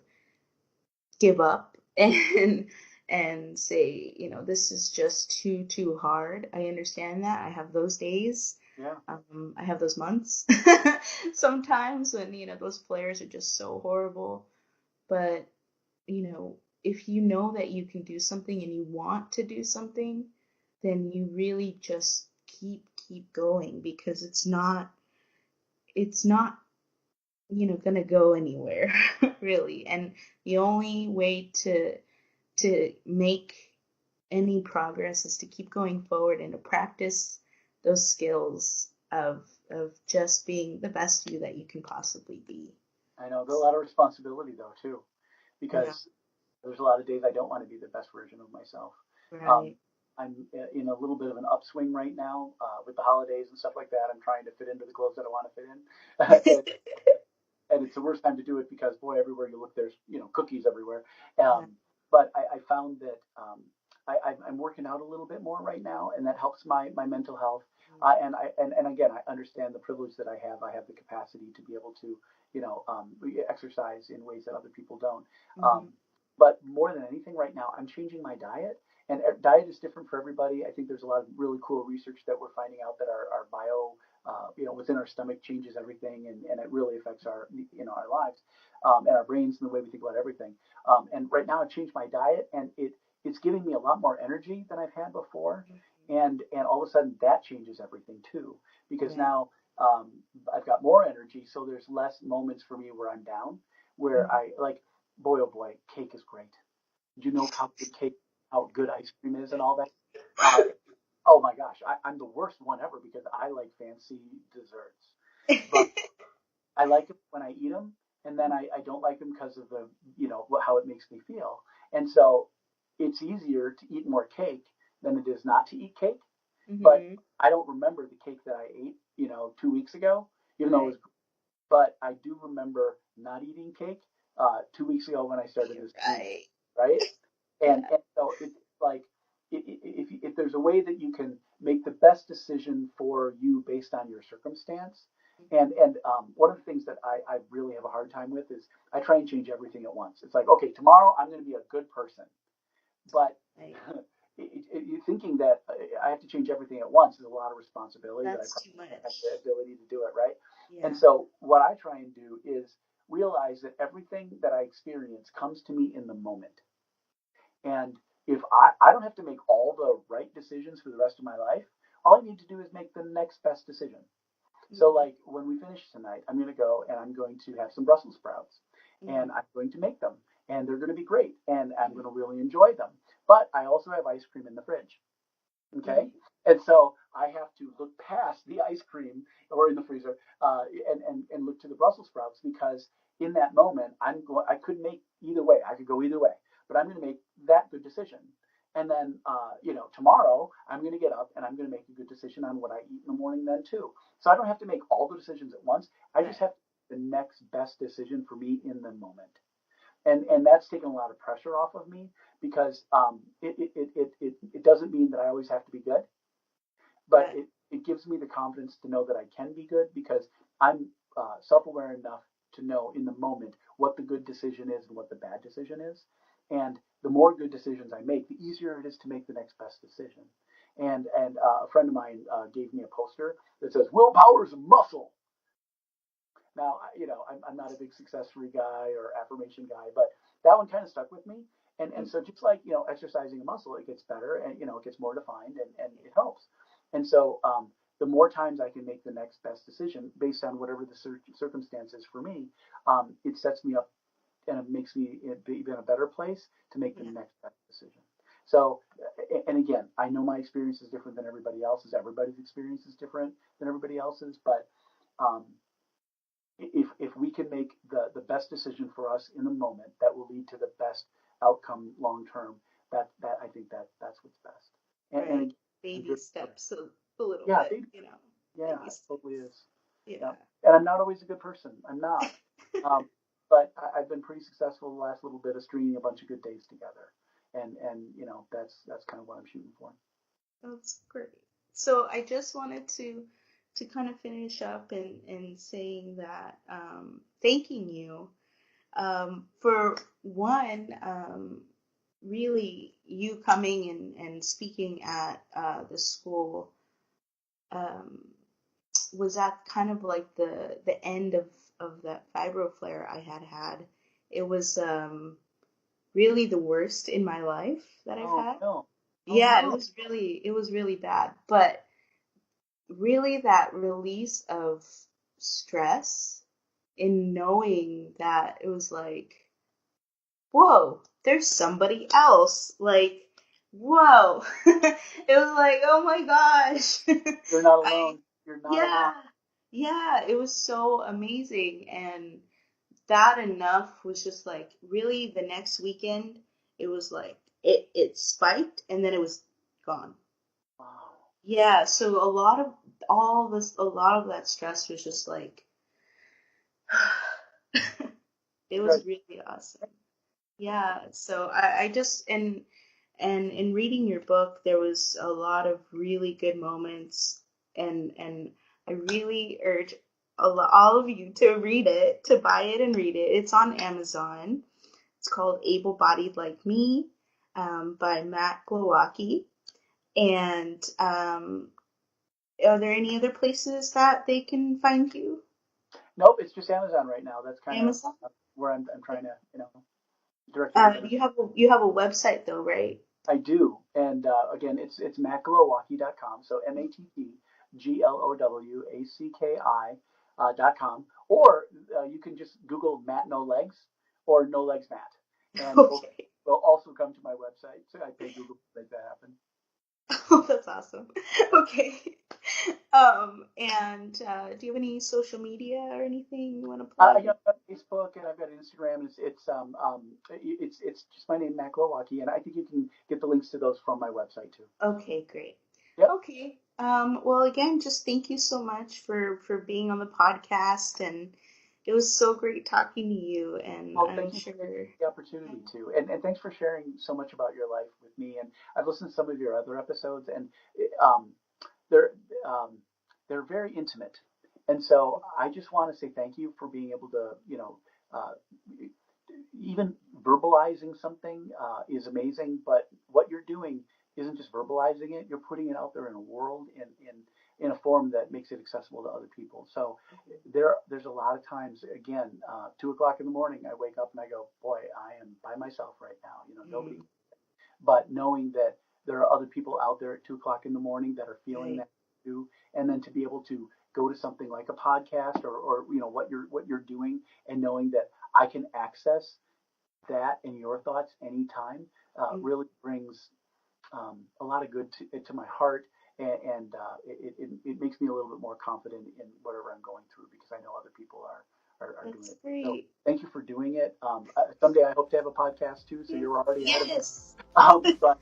give up and say, this is just too hard. I understand that. I have those days. Yeah. I have those months sometimes when, those flares are just so horrible. But, if you know that you can do something and you want to do something, then you really just keep going, because it's not going to go anywhere really. And the only way to make any progress is to keep going forward and to practice those skills of just being the best you that you can possibly be. I know there's a lot of responsibility though too, Yeah. because there's a lot of days I don't want to be the best version of myself. Um, Right. I'm in a little bit of an upswing right now with the holidays and stuff like that. I'm trying to fit into the clothes that I want to fit in, and it's the worst time to do it because boy, everywhere you look, there's cookies everywhere. Yeah. But I found that I'm working out a little bit more right now, and that helps my mental health. And again, I understand the privilege that I have. I have the capacity to be able to exercise in ways that other people don't. Mm-hmm. Um, but more than anything, right now, I'm changing my diet. And diet is different for everybody. I think there's a lot of really cool research that we're finding out that our bio within our stomach changes everything, and it really affects our lives, and our brains and the way we think about everything. And right now, I've changed my diet, and it's giving me a lot more energy than I've had before, and all of a sudden that changes everything too, because Yeah. now I've got more energy, so there's less moments for me where I'm down, where Mm-hmm. I like, boy oh boy, cake is great. Do you know how good cake, how good ice cream is, and all that? Uh, oh my gosh, I'm the worst one ever because I like fancy desserts, but I like them when I eat them, and then I don't like them because of the how it makes me feel. And so it's easier to eat more cake than it is not to eat cake. But Mm-hmm. I don't remember the cake that I ate 2 weeks ago, even though it Right. was. But I do remember not eating cake 2 weeks ago when I started You're this journey, right. right? And Yeah. and so it's like, if there's a way that you can make the best decision for you based on your circumstance, and one of the things that I really have a hard time with is I try and change everything at once. It's like, okay, tomorrow I'm going to be a good person, but Right. you're thinking that I have to change everything at once is a lot of responsibility that I That's probably too have much. the ability to do it, right? And Yeah. so what I try and do is realize that everything that I experience comes to me in the moment. And if I don't have to make all the right decisions for the rest of my life, all I need to do is make the next best decision. So, Mm-hmm. like when we finish tonight, I'm going to go and I'm going to have some Brussels sprouts, Mm-hmm. and I'm going to make them, and they're going to be great, and I'm going to really enjoy them. But I also have ice cream in the fridge. Okay. Mm-hmm. And so I have to look past the ice cream or in the freezer, and look to the Brussels sprouts, because in that moment I could make either way. I could go either way, but I'm going to make that good decision. And then, tomorrow I'm going to get up and I'm going to make a good decision on what I eat in the morning then too. So I don't have to make all the decisions at once. I just Right. have the next best decision for me in the moment, and that's taken a lot of pressure off of me, because it doesn't mean that I always have to be good, but Right. it gives me the confidence to know that I can be good, because I'm self-aware enough to know in the moment what the good decision is and what the bad decision is. And the more good decisions I make, the easier it is to make the next best decision. And a friend of mine gave me a poster that says "Willpower is a muscle." Now, I'm not a big success free guy or affirmation guy, but that one kind of stuck with me. And so just like, exercising a muscle, it gets better, and, it gets more defined, and it helps. And so, the more times I can make the next best decision based on whatever the circumstances for me, it sets me up, and it makes me be in a better place to make the Yeah. next best decision. So, and again, I know my experience is different than everybody else's. Everybody's experience is different than everybody else's, but um, if we can make the best decision for us in the moment, that will lead to the best outcome long term. that I think that's what's best. And Right. again, Baby steps a little yeah, bit, you know. yeah, Baby it steps. totally is. Yeah, Yeah. and I'm not always a good person. I'm not. Um, but I've been pretty successful the last little bit of stringing a bunch of good days together, and that's kind of what I'm shooting for. That's great. So I just wanted to kind of finish up and saying that thanking you for one, really you coming and speaking at the school um, was that kind of like the end of that fibro flare I had. It was really the worst in my life that I've Oh had. no, oh Yeah, no. it was really bad. But really that release of stress in knowing that it was like, whoa, there's somebody else. Like, whoa. It was like, oh my gosh. You're not I alone. You're not alone. yeah. Yeah, it was so amazing. And that enough was just like really the next weekend it was like it spiked and then it was gone. Wow. Yeah, so a lot of that stress was just like it was really awesome. Yeah, so I just and in reading your book there was a lot of really good moments and I really urge all of you to read it, to buy it and read it. It's on Amazon. It's called Able Bodied Like Me by Matt Glowackie. And are there any other places that they can find you? Nope, it's just Amazon right now. That's kind of Amazon? where I'm trying to direct everybody. You have a website though, right? I do, and again, it's mattglowacki.com. So MattGlowacki.com, or you can just Google Matt No Legs or No Legs Matt, and both Okay. will also come to my website. So I pay Google to make that happen. Oh, that's awesome. Okay. And do you have any social media or anything you want to plug? I've got Facebook and I've got Instagram, and it's just my name, Matt Glowacki, and I think you can get the links to those from my website too. Okay, great. Yep. Okay. Well, again, just thank you so much for being on the podcast, and it was so great talking to you. And Well, I'm thank you for sure. the opportunity to, and thanks for sharing so much about your life with me. And I've listened to some of your other episodes, and um, they're um, they're very intimate. And so I just want to say thank you for being able to, uh, even verbalizing something is amazing. But what you're doing isn't just verbalizing it; you're putting it out there in a world in a form that makes it accessible to other people. So there's a lot of times, again, 2 o'clock in the morning, I wake up and I go, boy, I am by myself right now. Nobody. Mm, But knowing that there are other people out there at 2 o'clock in the morning that are feeling right. that too, and then to be able to go to something like a podcast or what you're doing, and knowing that I can access that and your thoughts anytime Mm, really brings a lot of good to my heart, and it makes me a little bit more confident in whatever I'm going through because I know other people are doing that's it. So great. thank you for doing it. Someday I hope to have a podcast too, so Yeah. you're already ahead of me. Yes. But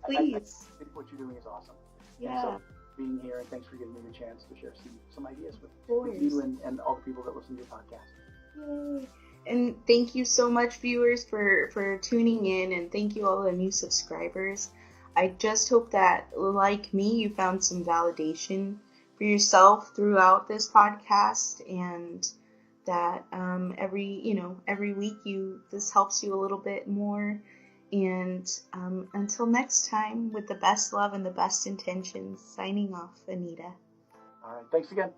I Please. think what you're doing is awesome. And Yeah. so being here, and thanks for giving me the chance to share some ideas Of with you course. and all the people that listen to your podcast. Yay. And thank you so much, viewers, for tuning in, and thank you all the new subscribers. I just hope that, like me, you found some validation for yourself throughout this podcast, and that every week this helps you a little bit more. And until next time, with the best love and the best intentions, signing off, Anita. All right. Thanks again.